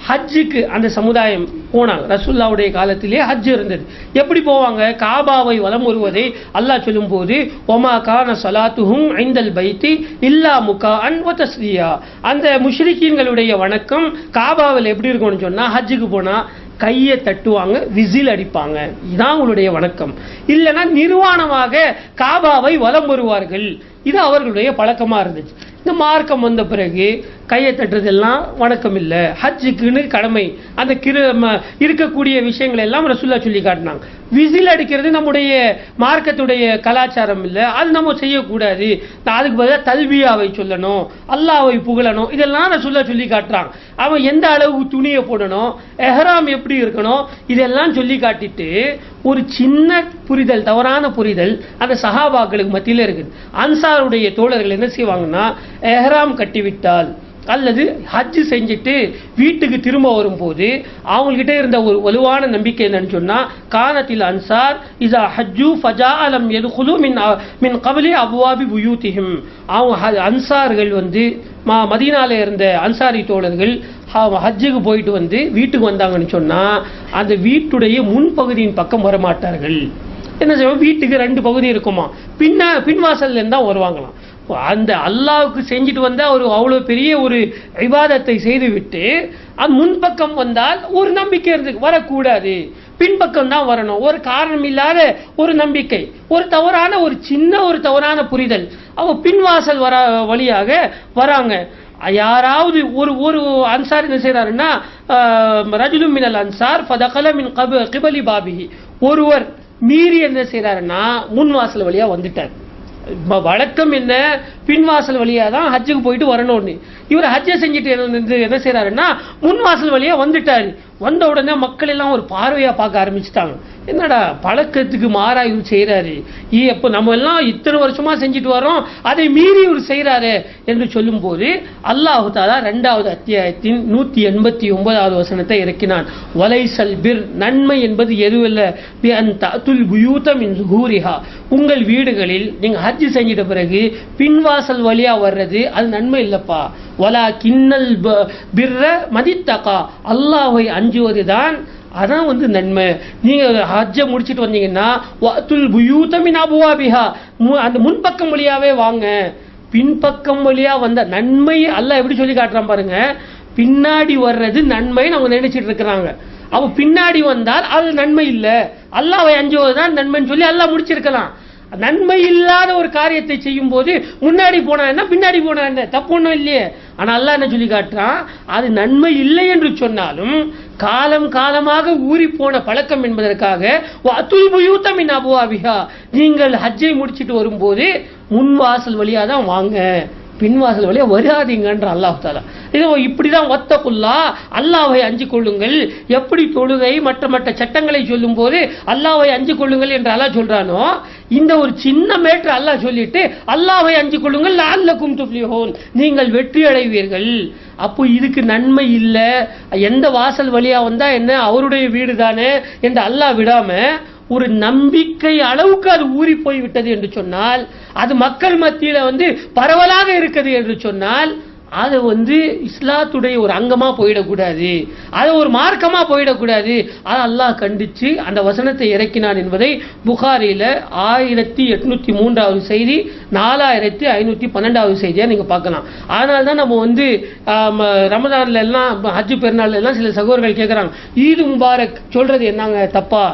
B: ஹஜ்ஜுக்கு அந்த சமுதாயம் போனாங்க, ரசூலுல்லாஹ்வுடைய காலத்திலே ஹஜ் இருந்தது. எப்படி போவாங்க? காபாவை வலம் வருவதை அல்லாஹ் சொல்லும் போது ஒமா கான ஸலாத்துஹும் இன்தல் பைத்தி இல்லா முகாஅன் வ தஸ்லியா, அந்த முஷ்ரிக்கீன்களுடைய வணக்கம் காபாவில் எப்படி இருக்கும்னு சொன்னா, ஹஜ்ஜுக்கு போனா கையை தட்டுவாங்க, விசில் அடிப்பாங்க, இதான் உங்களுடைய வணக்கம். இல்லைன்னா நிர்வாணமாக காபாவை வலம் வருவார்கள். இது அவர்களுடைய பழக்கமா இருந்துச்சு. இந்த மார்க்கம் வந்த பிறகு கையை தட்டுறதெல்லாம் வணக்கம் இல்லை, ஹஜ்ஜுக்குன்னு கடமை, அந்த இருக்கக்கூடிய விஷயங்கள் எல்லாம் ரசூலுல்லாஹ் சொல்லி காட்டினாங்க. விசில் அடிக்கிறது நம்முடைய மார்க்கத்துடைய கலாச்சாரம் இல்லை, அது நம்ம செய்யக்கூடாது, அதுக்கு பதிலாக தல்பியாவை சொல்லணும், அல்லாஹ்வை புகழணும், இதெல்லாம் ரசூலுல்லாஹ் சொல்லி காட்டுறாங்க. அவன் எந்த அளவு துணியை போடணும், எஹ்ராம் எப்படி இருக்கணும், இதெல்லாம் சொல்லி காட்டிட்டு ஒரு சின்ன புரிதல், தவறான புரிதல் அந்த சஹாபாக்களுக்கு மத்தியில் இருக்குது. அன்சாருடைய தோழர்கள் என்ன செய்வாங்கன்னா, எஹ்ராம் கட்டிவிட்டால் அல்லது ஹஜ் செஞ்சுட்டு வீட்டுக்கு திரும்ப வரும்போது அவங்ககிட்ட இருந்த ஒரு வலுவான நம்பிக்கை என்னன்னு சொன்னா, கானத்தில் அன்சார் இஸா ஹஜ்ஜு ஃபஜாஅலம் யதுகுலு மின் கப்லி அப்வாபி புயூதிஹிம், அவங்க அன்சார்கள் மதீனால இருந்த அன்சாரி தோழர்கள் ஹஜ்ஜுக்கு போயிட்டு வீட்டுக்கு வந்தாங்கன்னு சொன்னா அந்த வீட்டுடைய முன்பகுதியின் பக்கம் வரமாட்டார்கள். என்ன செய்வோம், வீட்டுக்கு 2 பகுதி இருக்குமா, பின்வாசல்ல இருந்தா வருவாங்களாம். அந்த அல்லாஹ்வுக்கு செஞ்சுட்டு வந்தா அவ்வளவு பெரிய ஒரு இபாதத்தை செய்து விட்டு அது முன்பக்கம் வந்தால் ஒரு நம்பிக்கை இருந்து வரக்கூடாது, பின்பக்கம் தான் வரணும். ஒரு காரணம் இல்லாத ஒரு நம்பிக்கை, ஒரு தவறான புரிதல், அவங்க பின்வாசல் வழியாக வராங்க. யாராவது ஒரு அன்சார் என்ன செய்யறாருன்னா, ரஜுலும் மினல் அன்சார் ஃபதகல மின் கிபலி பாபிஹி, ஒருவர் மீறி என்ன செய்யறாருன்னா முன்வாசல் வழியா வந்துட்டார். வழக்கம் என்ன, பின்வாசல் வழியா தான் ஹஜ்ஜுக்கு போயிட்டு வரணும்னு. இவர் ஹஜ்ஜை செஞ்சுட்டு என்ன செய்யறாருன்னா முன் வாசல் வழியா வந்துட்டாரு. வந்த உடனே மக்கள் எல்லாம் ஒரு பார்வையா பார்க்க ஆரம்பிச்சுட்டாங்க. என்னடா பழக்கத்துக்கு மாறா இவர் செய்யறாரு, எப்ப நம்ம எல்லாம் இத்தனை வருஷமா செஞ்சுட்டு வரோம், அதை மீறி இவர் செய்யறாரு என்று சொல்லும் போது அல்லாஹ் தஆலா 2வது அத்தியாயத்தின் 189வது வசனத்தை இறக்கினான். வலைசல் பிர், நன்மை என்பது எதுவல்ல, தஅத்துல் புயூத மின் ஸுஹூரிஹா, உங்கள் வீடுகளில் நீங்க ஹஜ் செஞ்சிட்ட பிறகு பின்வாசல் வழியா வர்றது அது நன்மை இல்லப்பா. வலா கின்னல் பிர்ர மதித்தகா, அல்லாஹ்வை அஞ்சுவதுதான் அதான் நன்மை. நீங்க ஹஜ்ஜை முடிச்சிட்டு வந்தீங்கன்னா வஅத்துல் புயூத மின் அப்வாபிஹா, அந்த முன்பக்கம் வழியாவே வாங்க. பின்பக்கம் வழியா வந்த நன்மை அல்லாஹ் எப்படி சொல்லி காட்டுறான் பாருங்க. பின்னாடி வர்றது நன்மை அவங்க நினைச்சிட்டு இருக்கிறாங்க. அவ பின்னாடி வந்தால் அது நன்மை இல்ல, அல்லாஹ்வை அஞ்சுவதுதான் நன்மைன்னு சொல்லி அல்லாஹ் முடிச்சிருக்கலாம். நன்மை இல்லாத ஒரு காரியத்தை செய்யும் போது முன்னாடி போனா என்ன பின்னாடி போனா என்ன, தப்பு ஒன்றும் இல்லையே. ஆனா அல்லாஹ் என்ன சொல்லி காட்டுறான், அது நன்மை இல்லை என்று சொன்னாலும் காலம் காலமாக ஊறி போன பழக்கம் என்பதற்காக வஅத்துல் புயூத மின் அப்வாபிஹா, நீங்கள் ஹஜ்ஜை முடிச்சிட்டு வரும்போது முன் வாசல் வழியா தான் வாங்க, பின்வாசல் வழியா வராதீங்கன்ற அல்லாஹ் தஆலா. இதோ இப்படிதான் வத்தகுல்லா, அல்லாஹ்வை அஞ்சிக் கொள்ளுங்கள். எப்படி தொழுகை மற்ற சட்டங்களை சொல்லும் போது அல்லாஹ்வை அஞ்சிக் கொள்ளுங்கள் என்று அல்லாஹ் சொல்றானோ, இந்த ஒரு சின்ன மேற்று அல்லாஹ் சொல்லிட்டு அல்லாஹ்வை அஞ்சிக் கொள்ளுங்கள் லஅல்லகும் துஃப்லிஹூன், நீங்கள் வெற்றி அடைவீர்கள். அப்போ இதுக்கு நன்மை இல்ல, எந்த வாசல் வழியா வந்தா என்ன, அவருடைய வீடு தானே என்று அல்லாஹ் விடாம ஒரு நம்பிக்கை அளவுக்கு அது ஊறி போய் விட்டது என்று சொன்னால், அது மக்கள் மத்தியில பரவலாக இருக்குது என்று சொன்னால், அது இஸ்லாத்துடைய ஒரு அங்கமா போயிடக்கூடாது, அது ஒரு மார்க்கமா போயிடக்கூடாது. அது அல்லாஹ் கண்டிச்சு அந்த வசனத்தை இறக்கினான் என்பதை புகாரில 1803வது செய்தி, 4512வது செய்தியா நீங்க பார்க்கலாம். அதனால தான் நம்ம ரமதான்ல எல்லாம் ஹஜ் பெருநாள்ல எல்லாம் சில சகோதரர்கள் கேட்கறாங்க, ஈது முபாரக் சொல்றது என்னங்க தப்பா?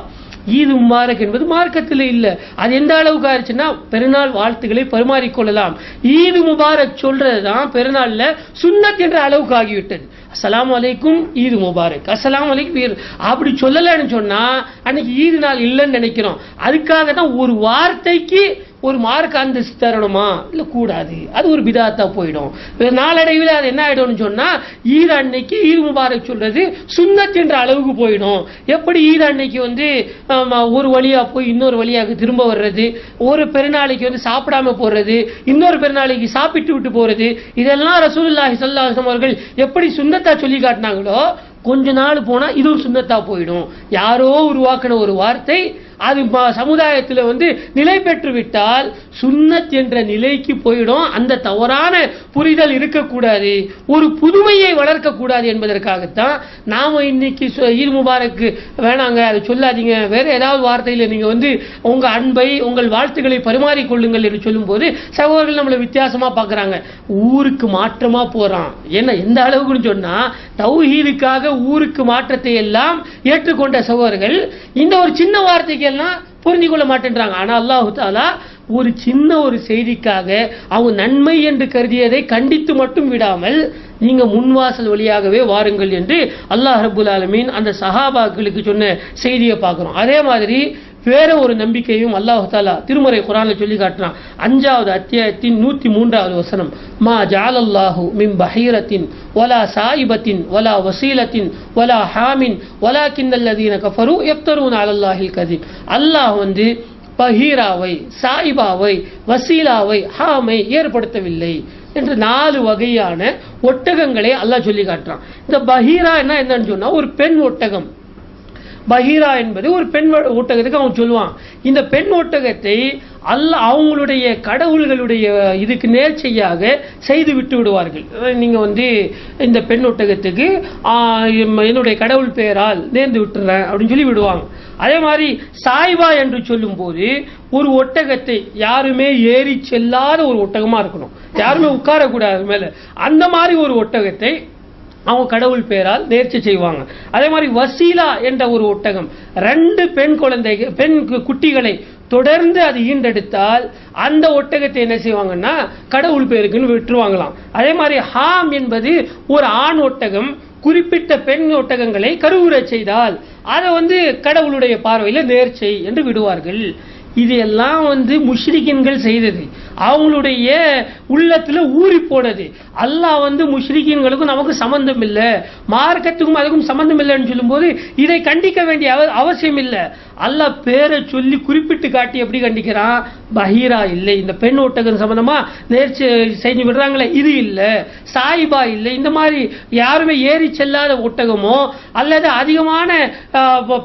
B: ஈது முபாரக் என்பது மார்க்கத்தில் இல்ல. அது எந்த அளவுக்கு ஆயிடுச்சுன்னா பெருநாள் வாழ்த்துக்களை பரிமாறிக்கொள்ளலாம். ஈது முபாரக் சொல்றதுதான் பெருநாள்ல சுன்னத் என்ற அளவுக்கு ஆகிவிட்டது. அஸ்ஸலாமு அலைக்கும் ஈது முபாரக், அஸ்ஸலாமு அலைக்கும் அப்படி சொல்லலன்னு சொன்னா அன்னைக்கு ஈது நாள் இல்லைன்னு நினைக்கிறோம். அதுக்காக தான் ஒரு வார்த்தைக்கு ஒரு மார்க் அந்தஸ்து தரணுமா இல்ல கூடாது, அது ஒரு பிதாத்தா போயிடும். நாளடைவில் அது என்ன ஆயிடும்னு சொன்னா ஈது அன்னைக்கு ஈது முபாரக் சொல்றது சுன்னத் என்ற அளவுக்கு போயிடும். எப்படி ஈது அன்னைக்கு ஒரு வழியா போய் இன்னொரு வழியாக திரும்ப வர்றது, ஒரு பெருநாளைக்கு சாப்பிடாம போறது, இன்னொரு பெருநாளைக்கு சாப்பிட்டு விட்டு போறது, இதெல்லாம் ரசூலுல்லாஹி ஸல்லல்லாஹு அலைஹி வஸல்லம் அவர்கள் எப்படி சுன்னத்தா சொல்லி காட்டினாங்களோ, கொஞ்ச நாள் போனா இதுவும் சுன்னத்தா போயிடும். யாரோ உருவாக்கின ஒரு வார்த்தை அது சமுதாயத்தில் நிலை பெற்று விட்டால் சுன்னத் என்ற நிலைக்கு போயிடும். அந்த தவறான புரிதல் இருக்கக்கூடாது, ஒரு புதுமையை வளர்க்க கூடாது என்பதற்காகத்தான் நாம இன்னைக்கு ஈத் முபாரக் வேணாங்க, அதை சொல்லாதீங்க, வேற ஏதாவது வார்த்தையில நீங்க உங்க அன்பை உங்கள் வாழ்த்துக்களை பரிமாறிக்கொள்ளுங்கள் என்று சொல்லும் போது சகோதரர்கள் நம்மளை வித்தியாசமா பாக்குறாங்க. ஊருக்கு மாற்றமா போறான். என்ன எந்த அளவுக்குன்னு சொன்னா தௌஹீதுக்காக ஊருக்கு மாற்றத்தை எல்லாம் ஏற்றுக்கொண்ட சகோதரர்கள் இந்த ஒரு சின்ன வார்த்தைக்கு எல்லாம் புரிந்து கொள்ள மாட்டேன்றாங்க. ஆனா அல்லாஹ் தஆலா ஒரு சின்ன ஒரு செய்திக்காக அவங்க நன்மை என்று கருதியதை கண்டித்து மட்டும் விடாமல் நீங்க முன்வாசல் வழியாகவே வாருங்கள் என்று அல்லாஹ் ரப்புல் ஆலமீன் அந்த சஹாபாக்களுக்கு சொன்ன செய்தியை பார்க்கிறோம். அதே மாதிரி வேற ஒரு நம்பிக்கையும் அல்லாஹ் தஆலா திருமறை குர்ஆன்ல சொல்லி காட்டுறான். 5வது அத்தியாயத்தின் 103வது வசனம், மா ஜஅலல்லாஹு மின் பஹீரத்தின் வலா சாயிபத்தின் வலா வசீலத்தின் வலா ஹாமின் வலாக்கின்னல்லதீன கஃபரு யஃப்தரூன அலல்லாஹில் கஸிப். அல்லாஹ் பஹீராவை, சாயிபாவை, வசீலாவை, ஹாமை ஏற்படுத்தவில்லை என்று 4 வகையான ஒட்டகங்களை அல்லாஹ் சொல்லி காட்டுறான். இந்த பஹீரா என்னன்னு சொன்னா ஒரு பெண் ஒட்டகம். பஹீரா என்பது ஒரு பெண் ஒட்டகத்துக்கு அவங்க சொல்லுவான். இந்த பெண் ஒட்டகத்தை அல்லாஹ் அவங்களுடைய கடவுள்களுடைய இதுக்கு நேர்ச்சையாக செய்து விட்டு விடுவார்கள். நீங்க இந்த பெண் ஒட்டகத்துக்கு என்னுடைய கடவுள் பெயரால் நேர்ந்து விட்டுறேன் அப்படின்னு சொல்லி விடுவாங்க. அதே மாதிரி சாய்பா என்று சொல்லும் போது ஒரு ஒட்டகத்தை யாருமே ஏறி செல்லாத ஒரு ஒட்டகமா இருக்கணும், யாருமே உட்காரக்கூடாது மேல, அந்த மாதிரி ஒரு ஒட்டகத்தை அவங்க கடவுள் பெயரால் நேர்ச்சி செய்வாங்க. அதே மாதிரி வசீலா என்ற ஒரு ஒட்டகம் 2 பெண் குட்டிகளை தொடர்ந்து அது ஈண்டெடுத்தால் அந்த ஒட்டகத்தை என்ன செய்வாங்கன்னா கடவுள் பெயருக்குன்னு விட்டுருவாங்களாம். அதே மாதிரி ஹாம் என்பது ஒரு ஆண் ஒட்டகம் குறிப்பிட்ட பெண் ஒட்டகங்களை கருவுற செய்தால் அதை கடவுளுடைய பார்வையில் நேர்ச்சை என்று விடுவார்கள். இது எல்லாம் முஷ்ரிக்கின்கள் செய்தது, அவங்களுடைய உள்ளத்துல ஊறி போனது. அல்லாஹ் முஷ்ரிக்கின்களுக்கும் நமக்கு சம்பந்தம் இல்லை, மார்க்கத்துக்கும் அதுக்கும் சம்பந்தம் இல்லைன்னு சொல்லும்போது இதை கண்டிக்க வேண்டிய அவசியம் இல்லை. அல்லாஹ் பேரை சொல்லி குறிப்பிட்டு காட்டி எப்படி கண்டிக்கிறான்? பஹீரா இல்லை, இந்த பெண் ஒட்டகம் சம்பந்தமா நேர்ச்சி செஞ்சு விடுறாங்களே இது இல்லை, சாயிபா இல்லை, இந்த மாதிரி யாருமே ஏறி செல்லாத ஒட்டகமோ அல்லது அதிகமான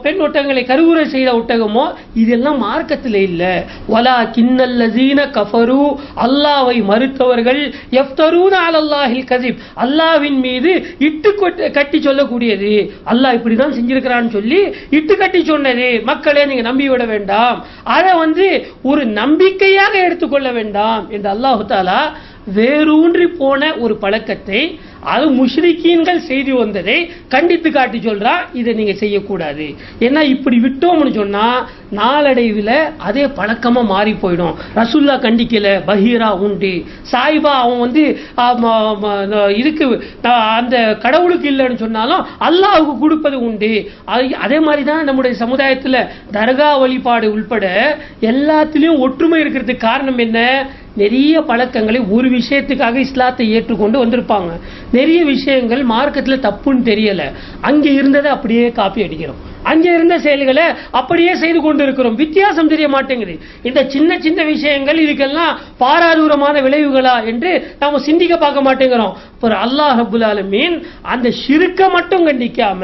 B: பெண் ஒட்டகங்களை கருவுரை செய்த ஒட்டகமோ இதெல்லாம் மார்க்கத்தில் இல்லை. வலா கின்னல்லதீன கஃபரு, அல்லாஹ்வை மறுத்தவர்கள், யஃப்தரூன அலல்லாஹில் கஸிப், அல்லாஹ்வின் மீது இட்டு கட்டி சொல்லக்கூடியது. அல்லாஹ் இப்படிதான் செஞ்சிருக்கிறான்னு சொல்லி இட்டு கட்டி சொன்னது மக்களே நீங்க நம்பி விட வேண்டாம், அதை ஒரு நம்பிக்கையாக எடுத்துக்கொள்ள வேண்டாம் என்று அல்லாஹ் தஆலா வேரூன்றி போன ஒரு பழக்கத்தை, அது முஷ்ரிக்கீன்கள் செய்து வந்ததை கண்டித்து காட்டி சொல்றா, இதை நீங்க செய்யக்கூடாது. ஏன்னா இப்படி விட்டோம்னு சொன்னா நாளடைவில் அதே பழக்கமா மாறி போயிடும். ரசூல்லா கண்டிக்கல, பஹீரா உண்டு, சாயிபா அவன் இதுக்கு அந்த கடவுளுக்கு இல்லைன்னு சொன்னாலும் அல்லாஹ்வுக்கு கொடுப்பது உண்டு. அதே மாதிரி தான் நம்முடைய சமுதாயத்தில் தர்கா வழிபாடு உள்பட எல்லாத்திலையும் ஒற்றுமை இருக்கிறதுக்கு காரணம் என்ன? நிறைய பழக்கங்களை ஒரு விஷயத்துக்காக இஸ்லாத்தை ஏற்றுக்கொண்டு வந்திருப்பாங்க, நிறைய விஷயங்கள் மார்க்கத்தில் தப்புன்னு தெரியல, அங்கே இருந்ததை அப்படியே காப்பி அடிக்கிறோம், அங்கே இருந்த செயல்களை அப்படியே செய்து கொண்டு இருக்கிறோம், வித்தியாசம் தெரிய மாட்டேங்குது. இந்த சின்ன சின்ன விஷயங்கள் இதுக்கெல்லாம் பாராதூரமான விளைவுகளா என்று நாம சிந்திக்க பார்க்க மாட்டேங்கிறோம். அல்லாஹ் ரப்புல் ஆலமீன் அந்த ஷிர்க்க மட்டும் கண்டிக்காம,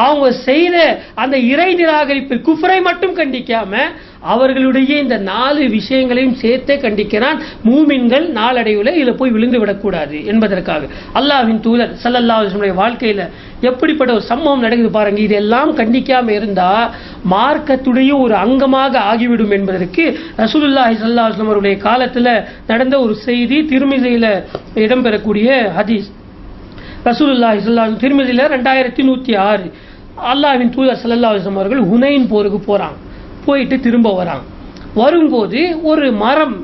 B: அவங்க செய்த அந்த இறை நிராகரிப்பு குஃப்ரை மட்டும் கண்டிக்காம, அவர்களுடைய இந்த 4 விஷயங்களையும் சேர்த்தே கண்டிக்கிறான். மூமின்கள் நாளடைவில் இதில் போய் விழுந்து விடக்கூடாது என்பதற்காக. அல்லாஹ்வின் தூதர் ஸல்லல்லாஹு அலைஹி வஸல்லம் வாழ்க்கையில் எப்படிப்பட்ட ஒரு சம்பவம் நடக்குது பாருங்க. இதெல்லாம் கண்டிக்காம இருந்தா மார்க்கத்துடைய ஒரு அங்கமாக ஆகிவிடும் என்பதற்கு ரசூலுல்லாஹி ஸல்லல்லாஹு அலைஹி வஸல்லம் அவருடைய காலத்தில் நடந்த ஒரு செய்தி திருமிதியில இடம்பெறக்கூடிய ஹதீஸ். ரசூலுல்லாஹி ஸல்லல்லாஹு அலைஹி வஸல்லம் திருமிதியில 2106 அல்லாஹ்வின் தூதர் ஸல்லல்லாஹு அலைஹி வஸல்லம் அவர்கள் ஹுனைன் போருக்கு போறாங்க. போயிட்டு திரும்ப வராங்க. வரும்போது ஒரு மரம்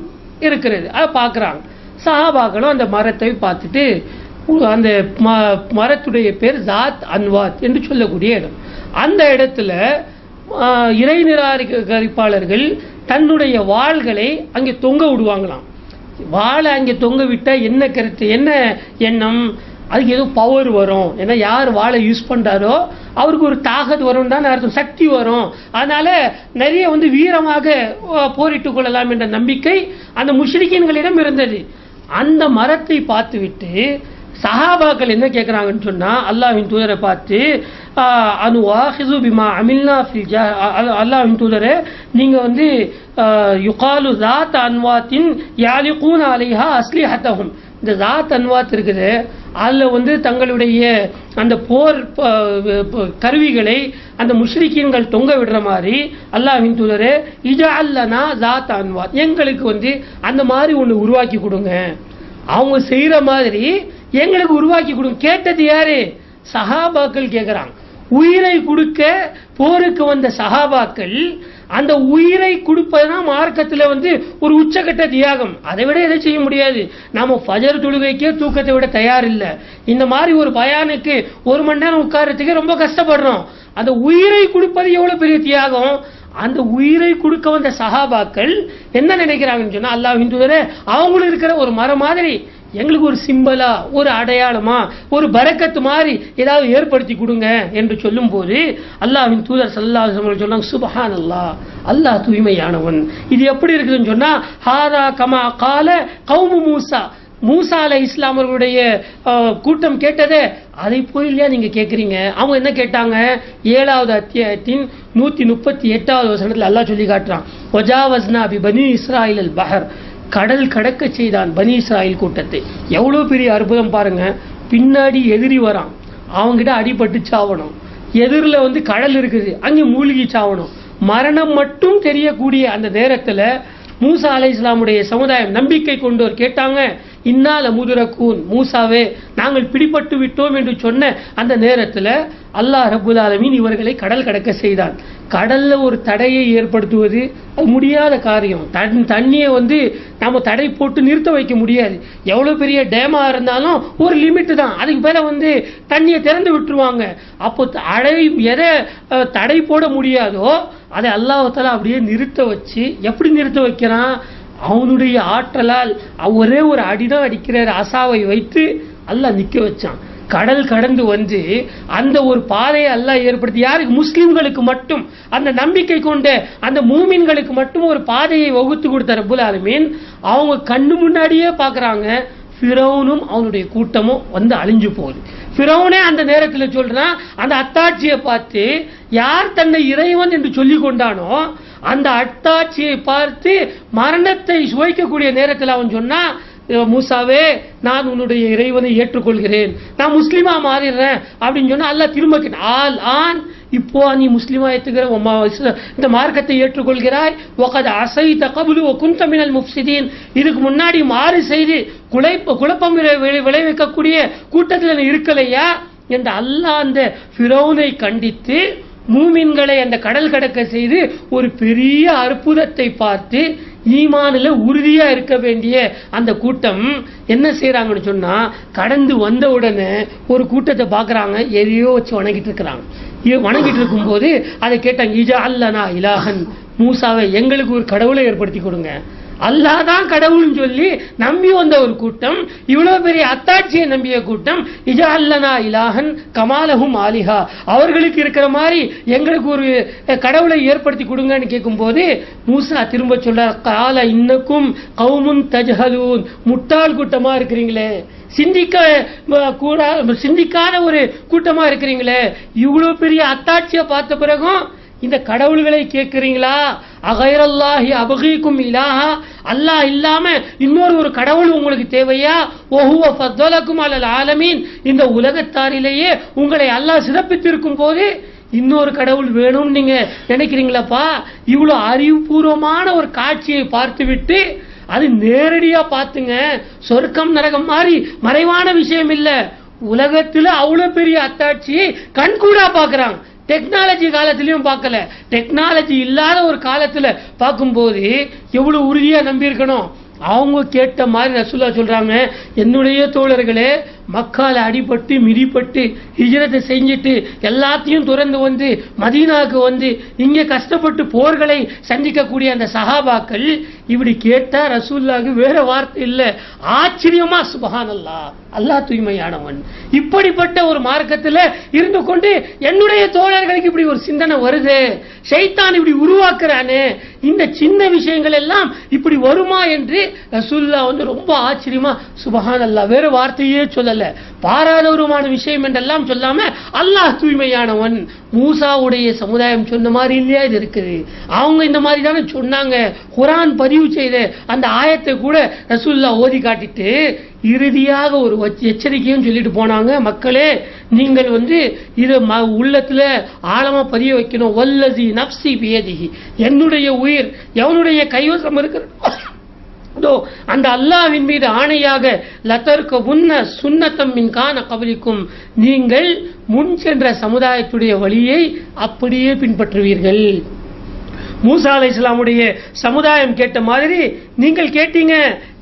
B: இருக்கிறது, அதை பார்க்குறாங்க. சஹாபாக்களும் அந்த மரத்தை பார்த்துட்டு, அந்த மரத்துடைய பேர் ஜாத் அன்வாத் என்று சொல்லக்கூடிய இடம். அந்த இடத்துல இறை நிராகரிப்பாளர்கள் தன்னுடைய வாள்களை அங்கே தொங்க விடுவாங்களாம். வாளை அங்கே தொங்க விட்டால் என்ன கருத்து, என்ன எண்ணம்? அதுக்கு ஏதோ பவர் வரும், ஏன்னா யார் வாழை யூஸ் பண்றாரோ அவருக்கு ஒரு தாகத் வரும் தான் அர்த்தம், சக்தி வரும், அதனால நிறைய வீரமாக போரிட்டுக் கொள்ளலாம் என்ற நம்பிக்கை அந்த முஷ்ரிக்கீன்களிடம் இருந்தது. அந்த மரத்தை பார்த்துவிட்டு சஹாபாக்கள் என்ன கேட்குறாங்கன்னு சொன்னா, அல்லாஹ்வின் தூதரை பார்த்து, அனுவாஹிது பிமா அமில்னா ஃபில் அல்லாஹ்வின் தூதரை, நீங்க யுகாலு ஜாத் அன்வாத்தின் யாலிகூன் அலைஹா அஸ்லிஹத்தஹும், இந்த ஜாத் அன்வாத் இருக்குது, அதில் தங்களுடைய அந்த போர் கருவிகளை அந்த முஷ்ரிக்கீன்கள் தொங்க விடுற மாதிரி அல்லாஹ்வின் தூதரே, இஜஅல் லனா ஜாத் அன்வாத், எங்களுக்கு அந்த மாதிரி ஒன்று உருவாக்கி கொடுங்க, அவங்க செய்கிற மாதிரி எங்களுக்கு உருவாக்கி கொடுங்க. கேட்டது யாரு? சஹாபாக்கள் கேட்குறாங்க. உயிரை கொடுக்க போருக்கு வந்த சஹாபாக்கள் அந்த உயிரை கொடுப்பதுதான் மார்க்கத்தில் ஒரு உச்சகட்ட தியாகம். அதை விட எதை செய்ய முடியாது. நாம ஃபஜர் தொழுகைக்கே தூக்கத்தை விட தயார் இல்லை. இந்த மாதிரி ஒரு பயானுக்கு 1 மணி நேரம் உட்கார்றதுக்கு ரொம்ப கஷ்டப்படுறோம். அந்த உயிரை கொடுப்பது எவ்வளவு பெரிய தியாகம். அந்த உயிரை கொடுக்க வந்த சஹாபாக்கள் என்ன நினைக்கிறாங்கன்னு சொன்னா, அல்லாஹ்வின் தூதரே, அவங்களும் இருக்கிற ஒரு மரம் மாதிரி எங்களுக்கு ஒரு சிம்பலா, ஒரு அடையாளமா, ஒரு பரக்கத்து மாதிரி ஏதாவது ஏற்படுத்தி கொடுங்க என்று சொல்லும் போது அல்லாஹ்வின் தூதர் ஸல்லல்லாஹு அலைஹி வஸல்லம் சொன்னாங்க, சுப்ஹானல்லாஹ், அல்லாஹ் தூய்மையானவன். இது எப்படி இருக்குதுன்னு சொன்னா, ஹாதா கமா கால கௌமு மூசா, மூசா அலைஹிஸ்ஸலாம் அவர்களுடைய கூட்டம் கேட்டதே அதை போய் இல்லையா நீங்க கேட்குறீங்க. அவங்க என்ன கேட்டாங்க? 7வது அத்தியாயத்தின் 138வது வசனத்தில் அல்லாஹ் சொல்லி காட்டுறான், வஜாவஸ்னா பி பனி இஸ்ராயில் அல் பஹர், கடல் கடக்க செய்தான் பனி இஸ்ராயில் கூட்டத்தை. எவ்வளோ பெரிய அற்புதம் பாருங்க. பின்னாடி எதிரி வரான், அவங்ககிட்ட அடிபட்டு சாவணும், எதிரில் கடல் இருக்குது, அங்கே மூழ்கி சாவணும். மரணம் மட்டும் தெரியக்கூடிய அந்த நேரத்தில் மூசா அலைஹிஸ்ஸலாமுடைய சமுதாயம் நம்பிக்கை கொண்டோர் கேட்டாங்க, இன்னால முதுரக்கூன், மூசாவே நாங்கள் பிடிபட்டு விட்டோம் என்று சொன்ன அந்த நேரத்தில் அல்லாஹ் ரப்புல் ஆலமீன் இவர்களை கடல் கடக்க செய்தான். கடல்ல ஒரு தடையை ஏற்படுத்துவது அது முடியாத காரியம். தண்ணியை நாம தடை போட்டு நிறுத்த வைக்க முடியாது. எவ்வளவு பெரிய டேமா இருந்தாலும் ஒரு லிமிட் தான், அதுக்கு மேல தண்ணியை திறந்து விட்டுருவாங்க. அப்போ எதை தடை போட முடியாதோ அதை அல்லாஹ்வுத்தாலா அப்படியே நிறுத்த வச்சு, எப்படி நிறுத்த வைக்கிறான்? அவனுடைய ஆற்றலால் ஒரே ஒரு அடிதான் அடிக்கிற அசாவை வைத்து அல்லாஹ் நிக்க வச்சான். கடல் கடந்து வந்து அந்த ஒரு பாதையை அல்லாஹ் ஏற்படுத்தி, யாருக்கு? முஸ்லிம்களுக்கு மட்டும், அந்த நம்பிக்கை கொண்ட அந்த மூமின்களுக்கு மட்டும் ஒரு பாதையை வகுத்து கொடுத்த ரப்புல் ஆலமீன் அவங்க கண்ணு முன்னாடியே பார்க்கறாங்க. ஃபிரௌனும் அவனுடைய கூட்டமும் வந்து அழிஞ்சு போகுது. ஃபிரௌனே அந்த நேரத்தில் சொல்றான், அந்த அத்தாட்சியை பார்த்து யார் தன்னை இறைவன் என்று சொல்லிக் கொண்டானோ அந்த அத்தாட்சியை பார்த்து மரணத்தை சுவைக்கக்கூடிய நேரத்தில் அவன் சொன்னா, மூசாவே நான் உன்னுடைய இறைவனை ஏற்றுக்கொள்கிறேன், நான் முஸ்லிமா மாறிடுறேன் அப்படின்னு சொன்னா அல்லாஹ் திரும்ப ஆன் இப்போ நீ முஸ்லிமா ஏத்துக்கிற இந்த மார்க்கத்தை ஏற்றுக்கொள்கிறாய், அசைத கபுலு குந்த மினல் முஃப்சிதீன், இதுக்கு முன்னாடி மாறு செய்து குழப்பம் விளைவிக்கக்கூடிய கூட்டத்தில் இருக்கலையா என்று அல்லாஹ் அந்த ஃபிரௌனை கண்டித்து மூமின்களை அந்த கடல் கடக்க செய்து ஒரு பெரிய அற்புதத்தை பார்த்து ஈமானில் உறுதியா இருக்க வேண்டிய அந்த கூட்டம் என்ன செய்யறாங்கன்னு சொன்னா, கடந்து வந்த உடனே ஒரு கூட்டத்தை பாக்குறாங்க, எதையோ வச்சு வணங்கிட்டு இருக்கிறாங்க. வணங்கிட்டு இருக்கும் போது அதை கேட்டாங்க, இஜா அல்லனா இலாஹன், மூசாவை எங்களுக்கு ஒரு கடவுளை ஏற்படுத்தி கொடுங்க. அல்லாஹ் தான் கடவுள்னு சொல்லி நம்பி வந்த ஒரு கூட்டம், இவ்வளவு பெரிய அத்தாட்சியை நம்பிய கூட்டம், இஜா அல்லனா இலாஹன் கமாலஹும் ஆலிஹா, அவர்களுக்கு இருக்கிற மாதிரி எங்களுக்கு ஒரு கடவுளை ஏற்படுத்தி கொடுங்கன்னு கேட்கும் போது மூசா திரும்ப சொல்றார், கால இன்னக்கும் கௌமுன் தஜ்ஹலூன், முட்டாள் கூட்டமா இருக்கிறீங்களே, சிந்திக்காத ஒரு கூட்டமா இருக்கிறீங்களே, இவ்வளவு பெரிய அத்தாட்சியை பார்த்த பிறகும் இந்த கடவுள்களை கேட்கிறீங்களா? அகைரல்லாஹி அபகீக்கும் இலாஹா, அல்லாஹ் இல்லாம இன்னொரு ஒரு கடவுள் உங்களுக்கு தேவையா? வஹுவ ஃபத்தலக்கும் அலல் ஆலமீன், இந்த உலகத்தாரிலேயே உங்களை அல்லாஹ் சிறப்பித்திருக்கும் போது இன்னொரு கடவுள் வேணும்னு நீங்க நினைக்கிறீங்களாப்பா? இவ்வளவு அறிவுபூர்வமான ஒரு காட்சியை பார்த்துவிட்டு அது நேரடியா பார்த்துங்க, சொர்க்கம் நரகம் மாதிரி மறைவான விஷயம் இல்ல, உலகத்துல அவ்வளவு பெரிய அத்தாட்சியை கண்கூடா பாக்குறாங்க. டெக்னாலஜி காலத்திலையும் பார்க்கல, டெக்னாலஜி இல்லாத ஒரு காலத்துல பார்க்கும்போது எவ்வளவு உறுதியா நம்பி இருக்கணும். அவங்க கேட்ட மாதிரி ரசூலுல்லாஹ் சொல்றாங்க, என்னுடைய தோழர்களே, மக்கால அடிபட்டு மிதிப்பட்டு ஹிஜ்ரத்தை செஞ்சுட்டு எல்லாத்தையும் துறந்து வந்து மதீனாவுக்கு வந்து இங்க கஷ்டப்பட்டு போர்களை சந்திக்கக்கூடிய அந்த சஹாபாக்கள் இப்படி கேட்டா ரசூலுல்லாஹ்க்கு வேற வார்த்தை இல்லை, ஆச்சரியமா சுப்ஹானல்லாஹ், அல்லாஹ் தூய்மையானவன், இப்படிப்பட்ட ஒரு மார்க்கத்தில் இருந்து கொண்டு என்னுடைய தோழர்களுக்கு இப்படி ஒரு சிந்தனை வருது, ஷைத்தான் இப்படி உருவாக்குறானே, இந்த சின்ன விஷயங்கள் எல்லாம் இப்படி வருமா என்று ரசூலுல்லாஹ் வந்து ரொம்ப ஆச்சரியமா சுப்ஹானல்லாஹ், வேற வார்த்தையே சொல்லல, பாராதவருமான விஷயம் என்றெல்லாம் சொல்லாம அல்லாஹ் தூய்மையானவன். மூசாவுடைய சமுதாயம் சொன்ன மாதிரி இல்லையா இது இருக்குது? அவங்க இந்த மாதிரி தானே சொன்னாங்க. குர்ஆன் பதிவு செய்த அந்த ஆயத்தை கூட ரசூலுல்லாஹ் ஓதி காட்டிட்டு இறுதியாக ஒரு எச்சரிக்கையும் சொல்லிட்டு போனாங்க, மக்களே நீங்கள் வந்து இதை உள்ளத்துல ஆழமா பதிய வைக்கணும். வல்லதி நப்சி பியதிஹி, என்னுடைய உயிர் எவனுடைய கைவசம் இருக்கிற அந்த அல்லாஹ்வின் மீது ஆணையாக, லதர்க உன்ன சுன்னத்தம் மின் கான கபலிக்கும், நீங்கள் முன் சென்ற சமுதாயத்துடைய வழியை அப்படியே பின்பற்றுவீர்கள். மூசா அலைஹிஸ்ஸலாமுடைய சமுதாயம் கேட்ட மாதிரி நீங்கள் கேட்டீங்க,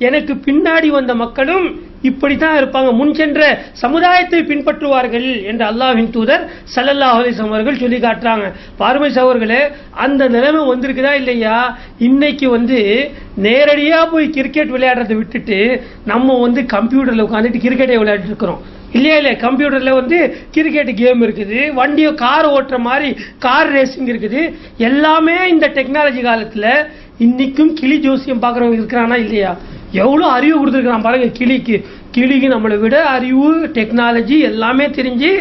B: எனக்கு பின்னாடி வந்த மக்களும் இப்படித்தான் இருப்பாங்க, முன் சென்ற சமுதாயத்தை பின்பற்றுவார்கள் என்று அல்லாஹ்வின் தூதர் ஸல்லல்லாஹு அலைஹி வஸல்லம் அவர்கள் சொல்லி காட்டுறாங்க. பாருமை சகோதரர்களே, அந்த நிலைமை வந்திருக்குதா இல்லையா? இன்னைக்கு வந்து நேரடியா போய் கிரிக்கெட் விளையாடுறதை விட்டுட்டு நம்ம வந்து கம்ப்யூட்டர்ல உட்காந்துட்டு கிரிக்கெட்டை விளையாடிட்டு இருக்கிறோம் இல்லையா? இல்ல, கம்ப்யூட்டர்ல வந்து கிரிக்கெட் கேம் இருக்குது, வண்டியை கார் ஓட்டுற மாதிரி கார் ரேசிங் இருக்குது, எல்லாமே இந்த டெக்னாலஜி காலத்துல. இன்னைக்கும் கிளி ஜோசியம் பாக்குறவங்க இருக்கிறானா இல்லையா? எவ்வளவு அறிவு கொடுத்துருக்கான் பாருங்க கிளிக்கு நம்மளை விட அறிவு டெக்னாலஜி எல்லாமே தெரிஞ்சு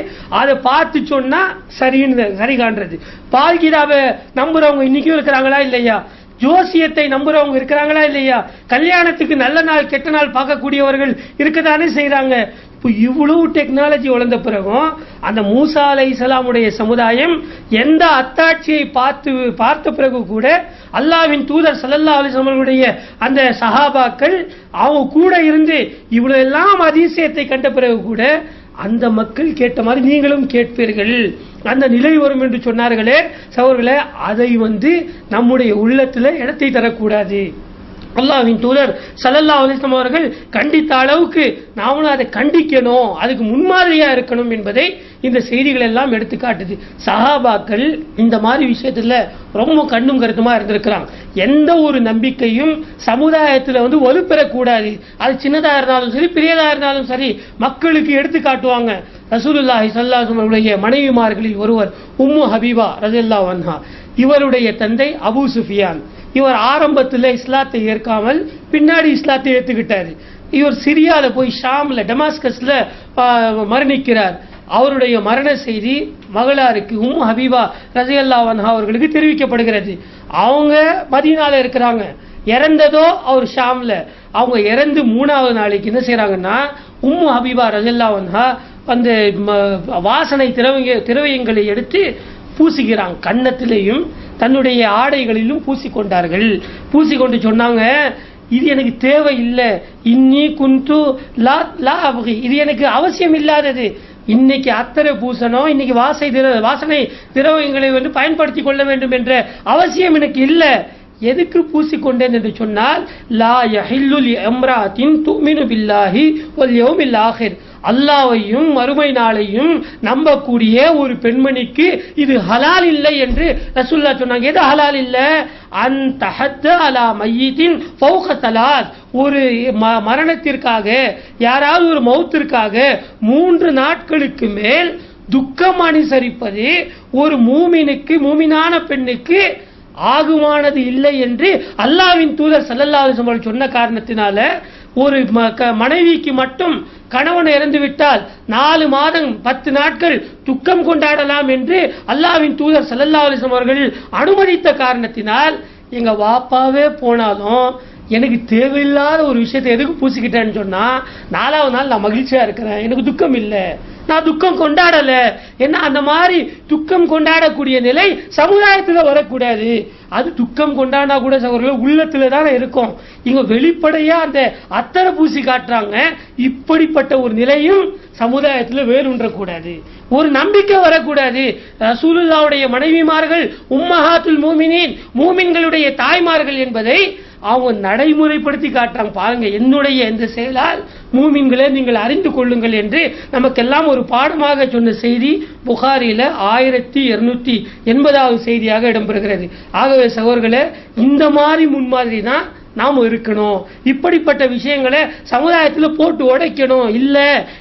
B: அதை பார்த்து சொன்னா சரி காண்றது. பால் கிதாபை நம்புறவங்க இன்னைக்கும் இருக்கிறாங்களா இல்லையா? ஜோசியத்தை நம்புறவங்க இருக்கிறாங்களா இல்லையா? கல்யாணத்துக்கு நல்ல நாள் கெட்ட நாள் பார்க்கக்கூடியவர்கள் இருக்கதானே செய்யறாங்க. இப்போ இவ்வளவு டெக்னாலஜி வளர்ந்த பிறகும் அந்த மூசா அலைஹிஸ்ஸலாமுடைய சமுதாயம் எந்த அத்தாட்சியை பார்த்த பிறகு கூட அல்லாஹ்வின் தூதர் ஸல்லல்லாஹு அலைஹி வஸல்லம் அந்த சஹாபாக்கள் அவங்க கூட இருந்து இவ்வளவு எல்லாம் அதிசயத்தை கண்ட பிறகு கூட அந்த மக்கள் கேட்ட மாதிரி நீங்களும் கேட்பீர்கள், அந்த நிலை வரும் என்று சொன்னார்களே சகோதரர்களே, அதை வந்து நம்முடைய உள்ளத்துல இடத்தை தரக்கூடாது. அல்லாஹ்வின் தூதர் ஸல்லல்லாஹு அலைஹி வஸல்லம் அவர்கள் கண்டித்த அளவுக்கு நாமளும் அதை கண்டிக்கணும், அதுக்கு முன்மாதிரியா இருக்கணும் என்பதை இந்த செய்திகள் எல்லாம் எடுத்து காட்டுது. சஹாபாக்கள் இந்த மாதிரி விஷயத்துல ரொம்ப கண்ணும் கருத்துமா இருந்திருக்கிறாங்க. எந்த ஒரு நம்பிக்கையும் சமுதாயத்துல வலுப்பெறக்கூடாது, அது சின்னதா இருந்தாலும் சரி பெரியதா இருந்தாலும் சரி மக்களுக்கு எடுத்து காட்டுவாங்க. ரசூலுல்லாஹி ஸல்லல்லாஹு அலைஹி வஸல்லம் உடைய மனைவிமார்களில் ஒருவர் உம்மு ஹபீபா ரலியல்லாஹு அன்ஹா. இவருடைய தந்தை அபூ சுஃபியான். இவர் ஆரம்பத்தில் இஸ்லாத்தை ஏற்காமல் பின்னாடி இஸ்லாத்தை ஏற்றுக்கிட்டாரு. இவர் சிரியால போய் ஷாம்ல டமாஸ்கஸ்ல மரணிக்கிறார். அவருடைய மரண செய்தி மகளாருக்கு உம்மு ஹபீபா ரலியல்லாஹு அன்ஹா அவர்களுக்கு தெரிவிக்கப்படுகிறது. அவங்க மதீனால இருக்கிறாங்க, இறந்ததோ அவர் ஷாம்ல. அவங்க இறந்து 3வது நாளைக்கு என்ன செய்யறாங்கன்னா உம்மு ஹபீபா ரலியல்லாஹு அன்ஹா அந்த வாசனை திரவியங்களை எடுத்து பூசிக்கிறாங்க. கன்னத்திலையும் தன்னுடைய ஆடைகளிலும் பூசிக்கொண்டார்கள். பூசிக்கொண்டு சொன்னாங்க, இது எனக்கு தேவை இல்லை, இன்னி குந்து லா அபகி, இது எனக்கு அவசியம் இல்லாதது. இன்னைக்கு அத்தரை பூசணும், இன்னைக்கு வாசனை திரவியங்களை பயன்படுத்தி கொள்ள வேண்டும் என்ற அவசியம் எனக்கு இல்லை. எதுக்கு பூசிக்கொண்டேன் என்று சொன்னால், லா யஹில்லு லிஇம்ராத்தின் துமினு பில்லாஹி வல் யௌமில் ஆகிர், அல்லாஹ்வையும் மறுமை நாளையும் நம்பக்கூடிய ஒரு பெண்மணிக்கு இது ஹலால் இல்லை என்று ரசூலுல்லாஹ் சொன்னாங்க. எது ஹலால் இல்லை? அன் தஹத்த அலா மையித்தின் ஃபௌக தலாத், ஒரு மரணத்திற்காக யாராவது ஒரு மௌத்திற்காக 3 நாட்களுக்கு மேல் துக்கம் அனுசரிப்பது ஒரு மூமினான பெண்ணுக்கு ஆகுமானது இல்லை என்று அல்லாஹ்வின் தூதர் ஸல்லல்லாஹு அலைஹி வஸல்லம் சொன்ன காரணத்தினால ஒரு மனைவிக்கு மட்டும் கணவன் இறந்து விட்டால் 4 மாதம் 10 நாட்கள் துக்கம் கொண்டாடலாம் என்று அல்லாஹ்வின் தூதர் ஸல்லல்லாஹு அலைஹி வஸல்லம் அவர்கள் அனுமதித்த காரணத்தினால் எங்க வாப்பாவே போனாலும் எனக்கு தேவையில்லாத ஒரு விஷயத்தை எதுக்கு பூசிக்கிட்டேன்னு சொன்னா 4வது நாள் நான் மகிழ்ச்சியா இருக்கிறேன், எனக்கு துக்கம் இல்லை, நான் துக்கம் கொண்டாடல. என்ன அந்த மாதிரி துக்கம் கொண்டாடக்கூடிய நிலை சமுதாயத்துல வரக்கூடாது. அது துக்கம் கொண்டாடினா கூட சகோதரர்கள் உள்ளத்துல தானே இருக்கும். இங்க வெளிப்படையா அந்த அத்தரை பூசி காட்டுறாங்க. இப்படிப்பட்ட ஒரு நிலையும் சமுதாயத்துல வேறுன்றக்கூடாது, ஒரு நம்பிக்கை வரக்கூடாது. ரசூலுல்லாஹ்வுடைய மனைவிமார்கள் உம்மஹாத்துல் மூமினீன், மூமின்களுடைய தாய்மார்கள் என்பதை அவங்க நடைமுறைப்படுத்தி காட்டுறாங்க. பாருங்க, என்னுடைய இந்த செயலால் மூமின்களை நீங்கள் அறிந்து கொள்ளுங்கள் என்று நமக்கெல்லாம் ஒரு பாடமாக சொன்ன செய்தி புகாரில 1280வது செய்தியாக இடம்பெறுகிறது. ஆகவே சகோதரர்களே, இந்த மாதிரி முன்மாதிரி தான் நாம இருக்கணும். இப்படிப்பட்ட விஷயங்களை சமுதாயத்தில் போட்டு உடைக்கணும். இல்ல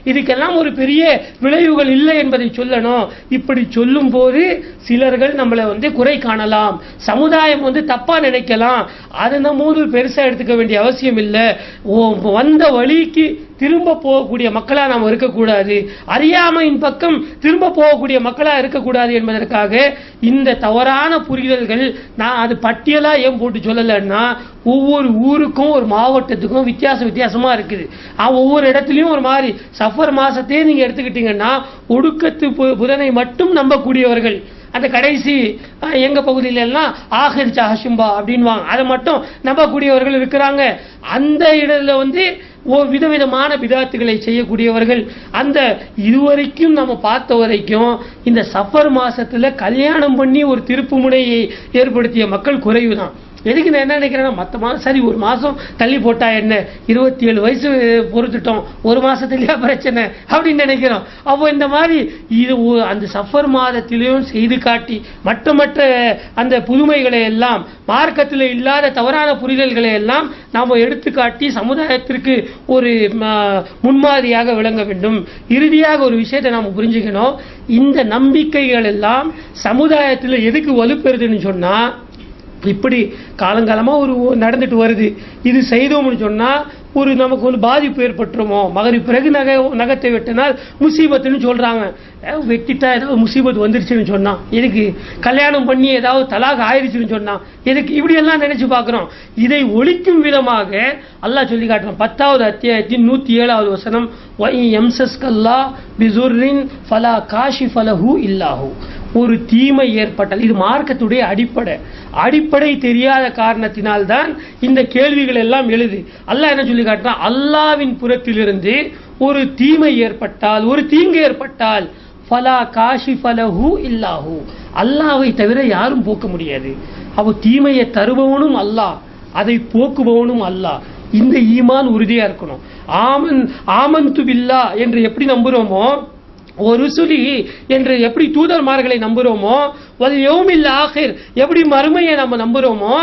B: இதுக்கெல்லாம் ஒரு பெரிய விளைவுகள் இல்லை என்பதை சொல்லணும். இப்படி சொல்லும் போது சிலர்கள் நம்மளை குறை காணலாம், சமுதாயம் தப்பா நினைக்கலாம். அதை நம்ம பெருசா எடுத்துக்க வேண்டிய அவசியம் இல்லை. வந்த வழிக்கு திரும்ப போகக்கூடிய மக்களா நாம் இருக்கக்கூடாது, அறியாமையின் பக்கம் திரும்ப போகக்கூடிய மக்களா இருக்கக்கூடாது என்பதற்காக இந்த தவறான புரிதல்கள் நான் அது பட்டியலா ஏன் போட்டு சொல்லலைன்னா, ஒவ்வொரு ஊருக்கும் ஒரு மாவட்டத்துக்கும் வித்தியாசமா இருக்குது. ஒவ்வொரு இடத்துலயும் ஒரு மாதிரி சஃபர் மாசத்தையே நீங்க எடுத்துக்கிட்டீங்கன்னா ஒடுக்கத்து புதனை மட்டும் நம்பக்கூடியவர்கள், அந்த கடைசி எங்க பகுதியில எல்லாம் ஆஹிர் ஹஷும்பா அப்படின்வாங்க, அதை மட்டும் நம்பக்கூடியவர்கள் இருக்கிறாங்க. அந்த இடத்துல விதவிதமான பிதாத்துகளை செய்யக்கூடியவர்கள். அந்த இதுவரைக்கும் நம்ம பார்த்த வரைக்கும் இந்த சஃபர் மாசத்துல கல்யாணம் பண்ணி ஒரு திருப்பு முனையை ஏற்படுத்திய மக்கள் குறைவுதான். எதுக்கு நான் என்ன நினைக்கிறேன்னா, மற்ற மாதம் சரி ஒரு மாதம் தள்ளி போட்டா என்ன, 27 வயசு பொறுத்துட்டோம், ஒரு மாசத்துலயா பிரச்சனை அப்படின்னு நினைக்கிறோம். அப்போ இந்த மாதிரி இது அந்த சஃபர் மாதத்திலையும் செய்து காட்டி மற்ற அந்த புதுமைகளை எல்லாம், மார்க்கத்தில் இல்லாத தவறான புரிதல்களை எல்லாம் நாம் எடுத்துக்காட்டி சமுதாயத்திற்கு ஒரு முன்மாதிரியாக விளங்க வேண்டும். இறுதியாக ஒரு விஷயத்தை நாம் புரிஞ்சுக்கணும். இந்த நம்பிக்கைகள் எல்லாம் சமுதாயத்தில் எதுக்கு வலுப்பெறுதுன்னு சொன்னா, இப்படி காலங்காலமா ஒரு நடந்துட்டு வருது. இது செய்தோம்னு சொன்னா ஒரு நமக்கு பாதிப்பு ஏற்பட்டுருமோ, மகரி பிறகு நகத்தை வெட்டினால் முசீபத்துன்னு சொல்றாங்க. வெட்டிட்டா ஏதாவது முசீபத்து வந்துருச்சுன்னு சொன்னா எதுக்கு, கல்யாணம் பண்ணி ஏதாவது தலாக் ஆயிடுச்சுன்னு சொன்னா எதுக்கு, இப்படி எல்லாம் நினைச்சு பார்க்கிறோம். இதை ஒழிக்கும் விதமாக அல்லாஹ் சொல்லி காட்டுறான். 10வது அத்தியாயத்தின் 107வது வசனம், எம்சஸ்கல்லா பிசுர்ரின் ஃபலா காஷிஃப லஹு இல்லாஹு, ஒரு தீமை ஏற்பட்டால், இது மார்க்கத்துடைய அடிப்படை தெரியாத காரணத்தினால்தான் இந்த கேள்விகள் எல்லாம் எழுது. அல்லாஹ் என்ன சொல்லி காட்டுறான், அல்லாஹ்வின் புறத்திலிருந்து ஒரு தீமை ஏற்பட்டால், ஒரு தீங்கு ஏற்பட்டால், ஃபலா காஷிஃப லஹு இல்லாஹு, அல்லாஹ்வை தவிர யாரும் போக்க முடியாது. அப்போ தீமையை தருபவனும் அல்லாஹ், அதை போக்குபவனும் அல்லாஹ். இந்த ஈமான் உறுதியா இருக்கணும். ஆமன்து பில்லாஹ் என்று எப்படி நம்புறோமோ, ஒரு ருசுலி என்று எப்படி தூதர்மார்களை நம்புறோமோ, வல் யௌமில் ஆகிர் எப்படி மறுமையை நம்ம நம்புறோமோ,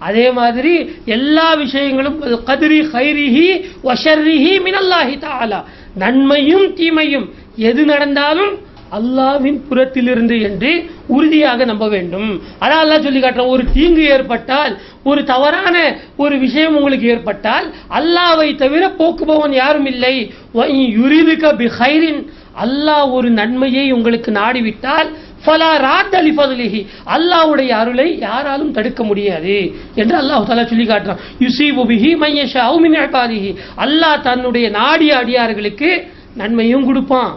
B: அதே மாதிரி எல்லா விஷயங்களும் கத்ரி கைரிஹி வ ஷர்ரிஹி மினல்லாஹி தஆலா, நன்மையும் தீமையும் எது நடந்தாலும் அல்லாஹ்வின் புறத்திலிருந்து என்று உறுதியாக நம்ப வேண்டும். அதான் அல்லாஹ் சொல்லி காட்டுறான், ஒரு தீங்கு ஏற்பட்டால், ஒரு தவறான ஒரு விஷயம் உங்களுக்கு ஏற்பட்டால் அல்லாஹ்வை தவிர போக்குபவன் யாரும் இல்லை. யுரிதுக பிகைரின், அல்லாஹ் ஒரு நன்மையை உங்களுக்கு நாடிவிட்டால் ஃபலா ராத்த லிஃபத்லிஹி, அல்லாஹ்வுடைய அருளை யாராலும் தடுக்க முடியாது என்று அல்லாஹ் தஆலா சொல்லி காட்டுறான். யுஸீபு பிஹி மன் யஷாஉ மின் இபாதிஹி, அல்லாஹ் தன்னுடைய நாடிய அடியார்களுக்கு நன்மையும் கொடுப்பான்,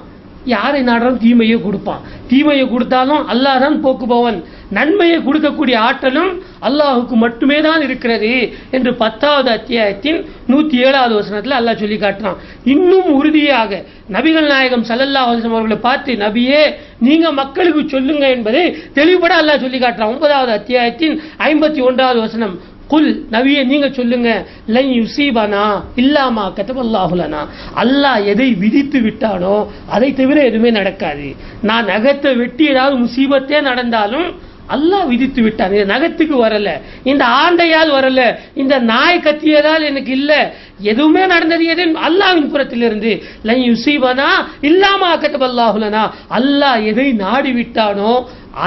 B: யாரை நாடுறான் தீமையை கொடுப்பான். தீமையை கொடுத்தாலும் அல்லாஹ் தான் போக்குபவன். நன்மையை கொடுக்கக்கூடிய ஆற்றலும் அல்லாஹுக்கு மட்டுமே தான் இருக்கிறது என்று 10வது அத்தியாயத்தின் 107வது வசனத்தில் அல்லாஹ் சொல்லி காட்டுறான். இன்னும் உறுதியாக நபிகள் நாயகம் ஸல்லல்லாஹு அலைஹி வஸல்லம் அவர்களை பார்த்து, நபியே நீங்க மக்களுக்கு சொல்லுங்க என்பதை தெளிவுபட அல்லாஹ் சொல்லி காட்டுறான். 9வது அத்தியாயத்தின் 51வது வசனம், குல் நபியே நீங்க சொல்லுங்க, லன் யுஸீபனா இல்லாமா கதபல்லாஹு லனா, அல்லாஹ் எதை விதித்து விட்டானோ அதை தவிர எதுவுமே நடக்காது. நான் நகத்தை வெட்டி ஏதாவது முசீபத்தே நடந்தாலும் அல்லாஹ் விதித்து விட்டான். இந்த நகத்துக்கு வரல, இந்த ஆண்டையால் வரல, இந்த நாய் கத்தியதால் எனக்கு இல்ல, எதுவுமே நடந்தது எது அல்லாஹ்வின் புறத்திலிருந்து. லன் யுஸீபனா இல்லாமா கதபல்லாஹு லனா, அல்லாஹ் எதை நாடி விட்டானோ,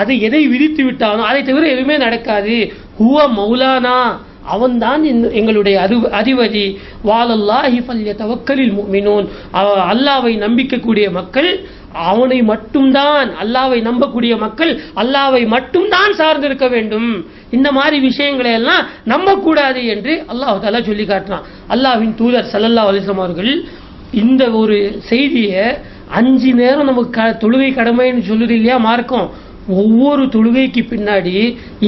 B: அதை எதை விதித்து விட்டானோ அதை தவிர எதுவுமே நடக்காது. ஹுவ மௌலானா, அவன்தான் எங்களுடைய அதிபதி. வாலல்லாஹி ஃபல்யதவக்கலில் முஃமினூன், அல்லாஹ்வை நம்பிக்கக்கூடிய மக்கள் அவனை மட்டும்தான், அல்லாஹ்வை நம்பக்கூடிய மக்கள் அல்லாஹ்வை மட்டும்தான் சார்ந்திருக்க வேண்டும். இந்த மாதிரி விஷயங்களை எல்லாம் நம்பக்கூடாது என்று அல்லாஹ் தஆலா சொல்லி காட்டுறான். அல்லாஹ்வின் தூதர் ஸல்லல்லாஹு அலைஹி வஸல்லம் அவர்கள் இந்த ஒரு செய்தியை 5 நேரம் நமக்கு தொழுகை கடமைன்னு சொல்லுது இல்லையா மார்க்கம், ஒவ்வொரு தொழுகைக்கு பின்னாடி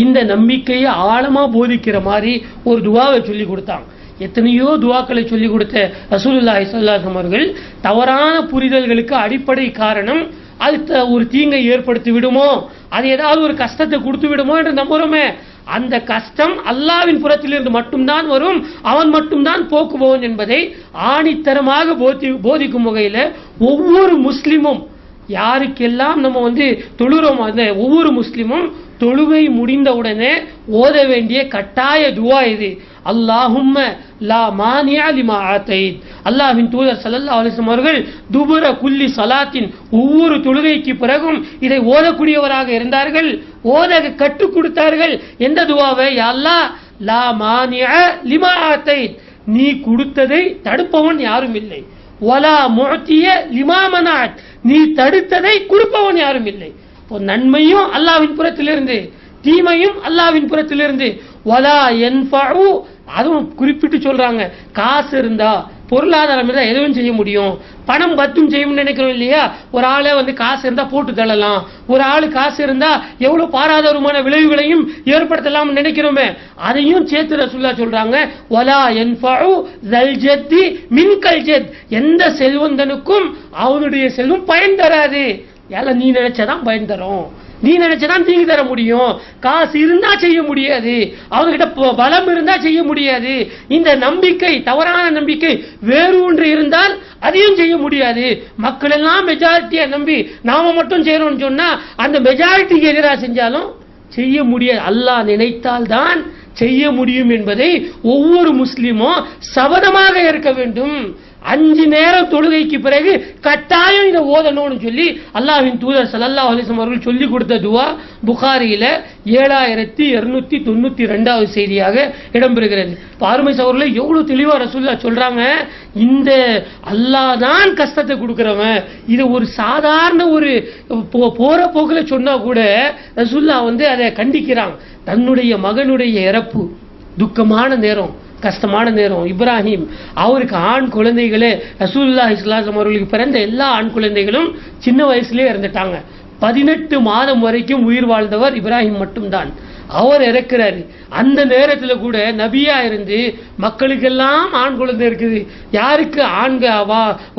B: இந்த நம்பிக்கையை ஆழமா போதிக்கிற மாதிரி ஒரு துவாவை சொல்லி கொடுத்தாங்க. எத்தனையோ துவாக்களை சொல்லி கொடுத்த ரசூலுல்லாஹி ஸல்லல்லாஹு அலைஹி வஸல்லம் அவர்கள் தவறான புரிதல்களுக்கு அடிப்படை காரணம் அது ஒரு தீங்கை ஏற்படுத்தி விடுமோ, அது ஏதாவது ஒரு கஷ்டத்தை கொடுத்து விடுமோ என்று நம்புறோமே, அந்த கஷ்டம் அல்லாஹ்வின் புறத்திலிருந்து மட்டும்தான் வரும், அவன் மட்டும்தான் போக்குபவன் என்பதை ஆணித்தரமாக போதிக்கும் வகையில் ஒவ்வொரு முஸ்லிமும், யாருக்கெல்லாம் நம்ம தொழுறோம், அந்த ஒவ்வொரு முஸ்லிமும் தொழுகை முடிந்தவுடனே ஓத வேண்டிய கட்டாய துவா இது. அல்லாஹும்ம லா மானிஅ லிமா ஆதைத். அல்லாஹ்வின் தூதர் ஸல்லல்லாஹு அலைஹி வஸல்லம் அவர்கள் துபுர குல்லி ஸலாத்தின், ஒவ்வொரு தொழுகைக்கு பிறகும் இதை ஓதக்கூடியவராக இருந்தார்கள், ஓத கற்றுக் கொடுத்தார்கள். எந்த துவாவை? யா அல்லாஹ் லா மானிஅ லிமா ஆதைத், நீ கொடுத்ததை தடுப்பவன் யாரும் இல்லை. வலா முஅத்திய லிமா மனஅத், நீ தடுத்ததை கொடுப்பவன் யாரும் இல்லை. நன்மையும் அல்லாஹ்வின் புறத்திலிருந்து, தீமையும் அல்லாஹ்வின் புறத்திலிருந்து. வலா யன்ஃபஉ, அதுவும் குறிப்பிட்டு சொல்றாங்க, காசு இருந்தா பொருளாதாரம் இருந்தா எதுவும் செய்ய முடியும், பணம் பத்தும் செய்யும் நினைக்கிறோம் இல்லையா. ஒரு ஆளே காசு இருந்தா போட்டு தள்ளலாம், ஒரு ஆளு காசு இருந்தா எவ்வளவு பாராதரமான விளைவுகளையும் ஏற்படுத்தலாம் நினைக்கிறோமே, அதையும் சேர்த்து ரசூலுல்லாஹ் சொல்றாங்க, வலா யன்ஃபஉ ஸல் ஜத்தி மின்கல் ஜத், எந்த செல்வந்தனுக்கும் அவனுடைய செல்வம் பயன் தராது. ஏல நீ நினைச்சதான் பயன் தரும், நீ நினைச்சதான் தீங்கு தர முடியும். காசு இருந்தா செய்ய முடியாது, அவங்ககிட்ட பலம் இருந்தா செய்ய முடியாது. இந்த நம்பிக்கை, தவறான நம்பிக்கை வேறு ஒன்று இருந்தால் அதையும் செய்ய முடியாது. மக்கள் எல்லாம் மெஜாரிட்டியா நம்பி நாம மட்டும் செய்யறோம்னு சொன்னா அந்த மெஜாரிட்டிக்கு எதிராக செஞ்சாலும் செய்ய முடியாது. அல்லாஹ் நினைத்தால் தான் செய்ய முடியும் என்பதை ஒவ்வொரு முஸ்லிமும் சபதமாக இருக்க வேண்டும். 5 நேரம் தொழுகைக்கு பிறகு கட்டாயம் இதை ஓதணும்னு சொல்லி அல்லாஹ்வின் தூதர் ஸல்லல்லாஹு அலைஹி வஸல்லம் அவர்கள் சொல்லி கொடுத்த துவா புகாரியில 7292வது செய்தியாக இடம்பெறுகிறது. அருமை சகோதரர்களே, எவ்வளவு தெளிவா ரசூலுல்லாஹ் சொல்றாங்க, இந்த அல்லாஹ் தான் கஷ்டத்தை கொடுக்கிறவன். இது ஒரு சாதாரண ஒரு போற போக்குல சொன்னா கூட ரசூலுல்லாஹ் அதை கண்டிக்கிறாங்க. தன்னுடைய மகனுடைய இறப்பு துக்கமான நேரம், கஷ்டமான நேரம். இப்ராஹிம் அவருக்கு ஆண் குழந்தைகளே, ரசூலுல்லாஹி ஸல்லல்லாஹு அலைஹி வஸல்லம் அவர்களுக்கு பிறந்த எல்லா ஆண் குழந்தைகளும் சின்ன வயசுலயே இறந்துட்டாங்க. 18 மாதம் வரைக்கும் உயிர் வாழ்ந்தவர் இப்ராஹிம் மட்டும்தான். அவர் இறக்கிறாரு. அந்த நேரத்துல கூட நபியா இருந்து மக்களுக்கெல்லாம் ஆண் குழந்தை இருக்குது. யாருக்கு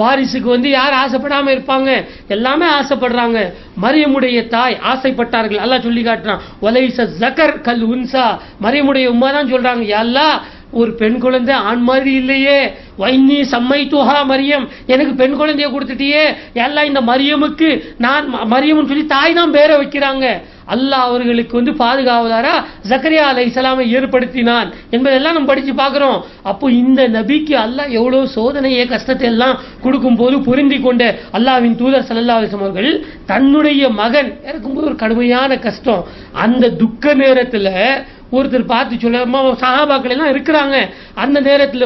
B: வாரிசுக்கு யார் ஆசைப்படாம இருப்பாங்க? எல்லாமே ஆசைப்படுறாங்க. மரியமுடைய தாய் ஆசைப்பட்டார்கள். அல்லாஹ் சொல்லி காட்டுறான், வலைஸ ஸக்கர் கல் உன்சா, மரியமுடைய உம்மா தான் சொல்றாங்க, யா அல்லாஹ் ஒரு பெண் குழந்தை ஆண் மாதிரி இல்லையே, வைன்னி சம்மை துஹா மரியம், எனக்கு பெண் குழந்தைய கொடுத்துட்டியே, எல்லாம் இந்த மரியமுக்கு நான் மரியம்னு சொல்லி தாய் தான் பேரை வைக்கிறாங்க. அல்லாஹ் அவர்களுக்கு பாதுகாவதாரா ஜக்கரியா அலைஹிஸ்ஸலாமை ஏற்படுத்தினான் என்பதெல்லாம் நம்ம படிச்சு பார்க்கிறோம். அப்போ இந்த நபிக்கு அல்லாஹ் எவ்வளவு சோதனையை கஷ்டத்தை எல்லாம் கொடுக்கும் போது பொருந்தி கொண்ட அல்லாஹ்வின் தூதர் ஸல்லல்லாஹு அலைஹி வஸல்லம் அவர்கள் தன்னுடைய மகன் இறக்கும்போது ஒரு கடுமையான கஷ்டம், அந்த துக்க நேரத்துல ஒருத்தர் பார்த்து சொல்ல சஹாபாக்கள் எல்லாம் இருக்கிறாங்க. அந்த நேரத்துல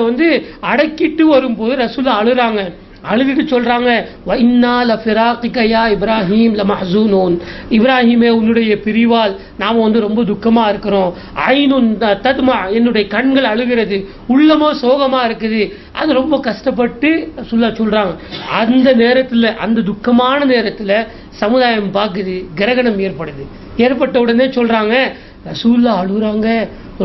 B: அடக்கிட்டு வரும்போது ரசூலுல்லாஹ் அழுறாங்க. அழுதுட்டு சொல்றாங்க, வஇன்னா லஃபிராகிக யா இப்ராஹிம் லமஹ்ஸூனூன், இப்ராஹிமே உன்னுடைய பிரிவால் நாம ரொம்ப துக்கமா இருக்கிறோம். ஐனுன் தத்மா, என்னுடைய கண்கள் அழுகிறது, உள்ளமோ சோகமா இருக்குது. அது ரொம்ப கஷ்டப்பட்டு சொல்றாங்க. அந்த நேரத்துல, அந்த துக்கமான நேரத்துல சமுதாயம் பார்க்குது, கிரகணம் ஏற்படுது. ஏற்பட்ட உடனே சொல்றாங்க, ரசூலுல்லாஹ் அழுகுறாங்க,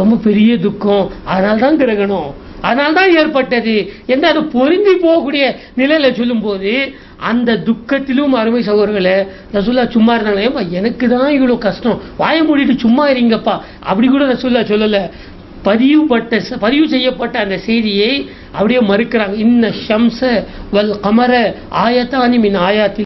B: ரொம்ப பெரிய துக்கம், அதனால்தான் கிரகணம், அதனால்தான் ஏற்பட்டது என்று அது பொருந்தி போகக்கூடிய நிலையில சொல்லும் போது, அந்த துக்கத்திலும் அருமை சகோதரர்களே ரசூலுல்லாஹ் சும்மா இருந்தாங்க. எனக்கு தான் இவ்வளவு கஷ்டம், வாய மூடிட்டு சும்மா இருங்கப்பா, அப்படி கூட ரசூலுல்லாஹ் சொல்லல. பதிவு செய்யப்பட்ட அந்த செய்தியை அப்படியே மறுக்கிறாங்க. இன்ன ஷம்ஸ வல் கமர ஆயத்தானி மின் ஆயாத்தி,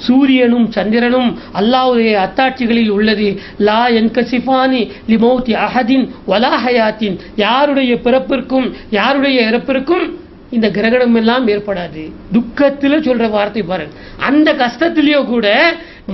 B: சூரியனும் சந்திரனும் அல்லாஹ்வுடைய அத்தாட்சிகளில் உள்ளது. லா என்கசிஃபானி லிமௌத்தி அஹதின் வலா ஹயாத்தின், யாருடைய பிறப்பிற்கும் யாருடைய இறப்பிற்கும் இந்த கிரகணம் எல்லாம் ஏற்படாது. துக்கத்துல சொல்ற வார்த்தை பாருங்க. அந்த கஷ்டத்திலேயோ கூட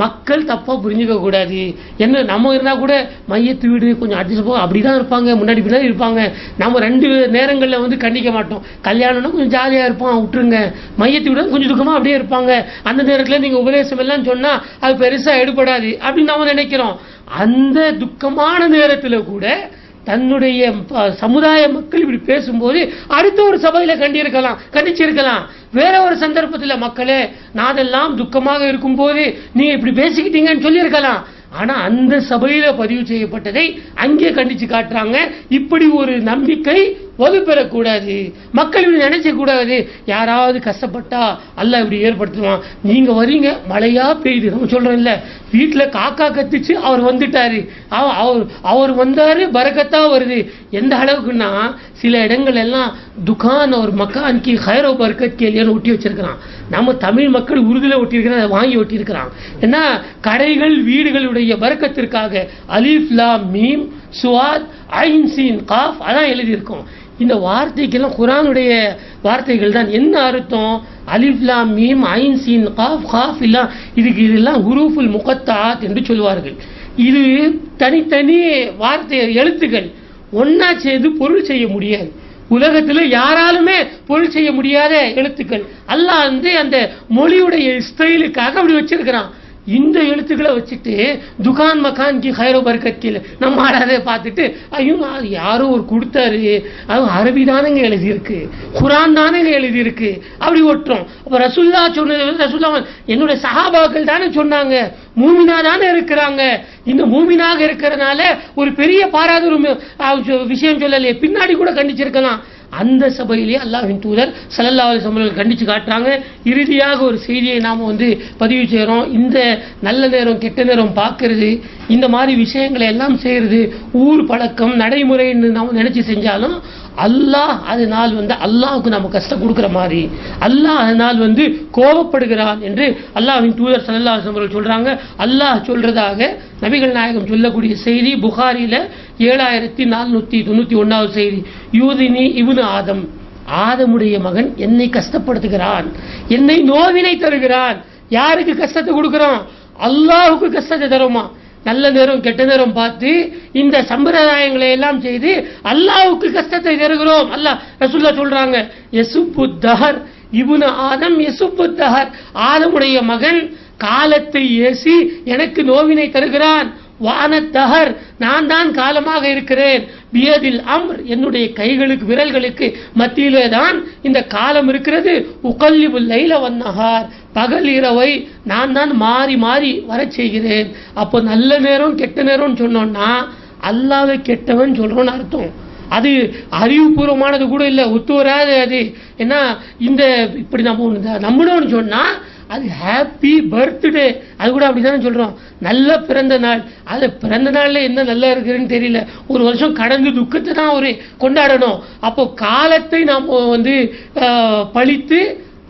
B: மக்கள் தப்பா புரிஞ்சுக்க கூடாது. என்ன நம்ம இருந்தா கூட மையத்து வீடு கொஞ்சம் அட்ஜஸ்ட் போக அப்படிதான் இருப்பாங்க, முன்னாடி பின்னாடி இருப்பாங்க. நம்ம 2 நேரங்கள்ல கண்டிக்க மாட்டோம். கல்யாணம்னா கொஞ்சம் ஜாலியா இருப்பான், விட்டுருங்க. மையத்து வீடு கொஞ்சம் துக்கமா அப்படியே இருப்பாங்க. அந்த நேரத்துல நீங்க உபதேசம் எல்லாம் சொன்னா அது பெருசா எடுபடாது அப்படின்னு நாம நினைக்கிறோம். அந்த துக்கமான நேரத்துல கூட தன்னுடைய சமுதாய மக்கள் இப்படி பேசும்போது அடுத்த ஒரு சபையில கண்டிச்சிருக்கலாம். வேற ஒரு சந்தர்ப்பத்தில் மக்களே நாதெல்லாம் துக்கமாக இருக்கும் போது நீங்க இப்படி பேசிக்கிட்டீங்கன்னு சொல்லியிருக்கலாம். ஆனா அந்த சபையில பதிவு செய்யப்பட்டதை அங்கே கண்டிச்சு காட்டுறாங்க. இப்படி ஒரு நம்பிக்கை வலுப்பெறக்கூடாது, மக்கள் இப்படி நினைச்ச கூடாது. யாராவது கஷ்டப்பட்டா அல்லாஹ் இப்படி ஏற்படுத்துவான். நீங்க வரீங்க, மழையா பெய்யுது, நம்ம சொல்றோம் இல்ல, வீட்டுல காக்கா கத்துச்சு, அவர் வந்துட்டாரு, அவர் வந்தாரு, பரக்கத்தா வருது. எந்த அளவுக்குன்னா சில இடங்கள் எல்லாம் துகான் ஒரு மக்கான் கி ஹைரோ பர்கத் கேலியான்னு ஒட்டி வச்சிருக்கிறான். நம்ம தமிழ் மக்கள் உருதுல ஒட்டி இருக்கிற வாங்கி ஒட்டி இருக்கிறான். ஏன்னா கடைகள் வீடுகளுடைய பரக்கத்திற்காக அலிஃப் லாம் மீம் சுவாத் ஐன் சீன் காஃப் அதான் எழுதி இருக்கும். இந்த வார்த்தைக்கெல்லாம் குர்ஆனுடைய வார்த்தைகள் தான். என்ன அர்த்தம்? அலிஃப் லாம் மீம் ஐன் சீன் காஃப் காஃப் இல்ல, இதெல்லாம் ஹுரூஃபுல் முகத்தாத் என்று சொல்வார்கள். இது தனித்தனி வார்த்தை எழுத்துக்கள் ஒன்னா சேர்ந்து பொருள் செய்ய முடியாது. உலகத்தில் யாராலுமே பொருள் செய்ய முடியாத எழுத்துக்கள். அல்லாஹ் அந்த மொழியுடைய ஸ்டைலுக்காக அப்படி வச்சிருக்கிறான். இந்த எழுத்துக்களை வச்சுட்டு துகான் மக்கான் கி ஹைரோ பர்கத் கீழே நம்ம ஆடாத பார்த்துட்டு ஐயோ யாரோ ஒரு கொடுத்தாரு, அது அரபி தானங்க எழுதியிருக்கு, குரான் தானங்க எழுதியிருக்கு அப்படி ஒட்டுறோம். அப்ப ரசூலுல்லாஹ் சொன்னது, ரசூலுல்லாஹ் என்னுடைய சஹாபாக்கள் தானே சொன்னாங்க, மூமினா தானே இருக்கிறாங்க. இந்த மூமினாக இருக்கிறனால ஒரு பெரிய பாராத ஒரு விஷயம் சொல்லலையே, பின்னாடி கூட கண்டிச்சிருக்கலாம். அந்த சபையிலேயே அல்லாஹ்வின் தூதர் ஸல்லல்லாஹு அலைஹி வஸல்லம் கண்டிச்சு காட்டுறாங்க. இறுதியாக ஒரு செய்தியை நாம பதிவு செய்யறோம். இந்த நல்ல நேரம் கெட்ட நேரம் பார்க்கறது, இந்த மாதிரி விஷயங்களை எல்லாம் செய்யறது ஊர் பழக்கம் நடைமுறைன்னு நாம நினைச்சு செஞ்சாலும் அல்லாஹ் அதனால் அல்லாஹ்வுக்கு நம்ம கஷ்டம் கொடுக்கிற மாதிரி அல்லாஹ் அதனால் கோபப்படுகிறான் என்று அல்லாஹ்வின் தூதர் ஸல்லல்லாஹு அலைஹி வஸல்லம் சொல்றாங்க. அல்லாஹ் சொல்றதாக நபிகள் நாயகம் சொல்லக்கூடிய செய்தி புகாரில 7491வது செய்தி. யூதினி இப்னு ஆதம், ஆதமுடைய மகன் என்னை கஷ்டப்படுத்துகிறான், என்னை நோவினை தருகிறான். யாருக்கு கஷ்டத்தை கொடுக்கிறான்? அல்லாஹ்வுக்கு கஷ்டத்தை தருமா? நல்ல நேரம் கெட்ட நேரம் பார்த்து இந்த சம்பிரதாயங்களை எல்லாம் செய்து அல்லாஹ்வுக்கு கஷ்டத்தை தருகிறோம். அல்லாஹ் ரசூலுல்லாஹ் சொல்றாங்க, யசுப்பு தஹர் இப்னு ஆதம் யசுப்பு தஹர், ஆதமுடைய மகன் காலத்தை ஏசி எனக்கு நோவினை தருகிறான். வானத் தஹர், நான் தான் காலமாக இருக்கிறேன். பியதில் அம்ர், என்னுடைய கைகளுக்கு விரல்களுக்கு மத்தியிலே தான் இந்த காலம் இருக்கிறது. உகல்லிபுல் லைல வன்னஹார், பகல் இரவை நான் தான் மாறி மாறி வர செய்கிறேன். அப்போ நல்ல நேரம் கெட்ட நேரம் சொன்னோம்னா அல்லாஹ்வை கெட்டவன் சொல்றோம்னு அர்த்தம். அது அறிவுபூர்வமானது கூட இல்லை, ஒத்து வராது அது. ஏன்னா இந்த இப்படி நம்ம நம்பணும்னு சொன்னா அது ஹாப்பி பர்த்டே, அது கூட அப்படிதானே சொல்றோம். நல்ல பிறந்த நாள். அது பிறந்த நாளில் என்ன நல்லா இருக்குதுன்னு தெரியல, ஒரு வருஷம் கடந்து துக்கத்தை தான் ஒரு கொண்டாடணும். அப்போ காலத்தை நாம் பழித்து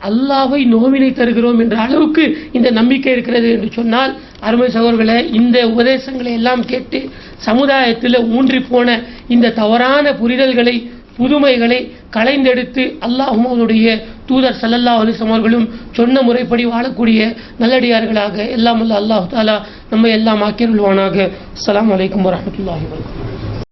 B: அல்லாஹ்வை நோவினை தருகிறோம் என்ற அளவுக்கு இந்த நம்பிக்கை இருக்கிறது என்று சொன்னால், அருமை சகோதரர்களே, இந்த உபதேசங்களை எல்லாம் கேட்டு சமுதாயத்தில் ஊன்றி போன இந்த தவறான புரிதல்களை புதுமைகளை களைந்தெடுத்து அல்லாஹ்வும் அவனுடைய தூதர் ஸல்லல்லாஹு அலைஹி வஸல்லம் அவர்களும் சொன்ன முறைப்படி வாழக்கூடிய நல்லடியார்களாக எல்லாம் அல்லாஹ் தஆலா நம்மை எல்லாம் ஆக்கியருள்வானாக. அஸ்ஸலாமு அலைக்கும் வரஹ்மத்துல்லாஹி வபரகாத்துஹு.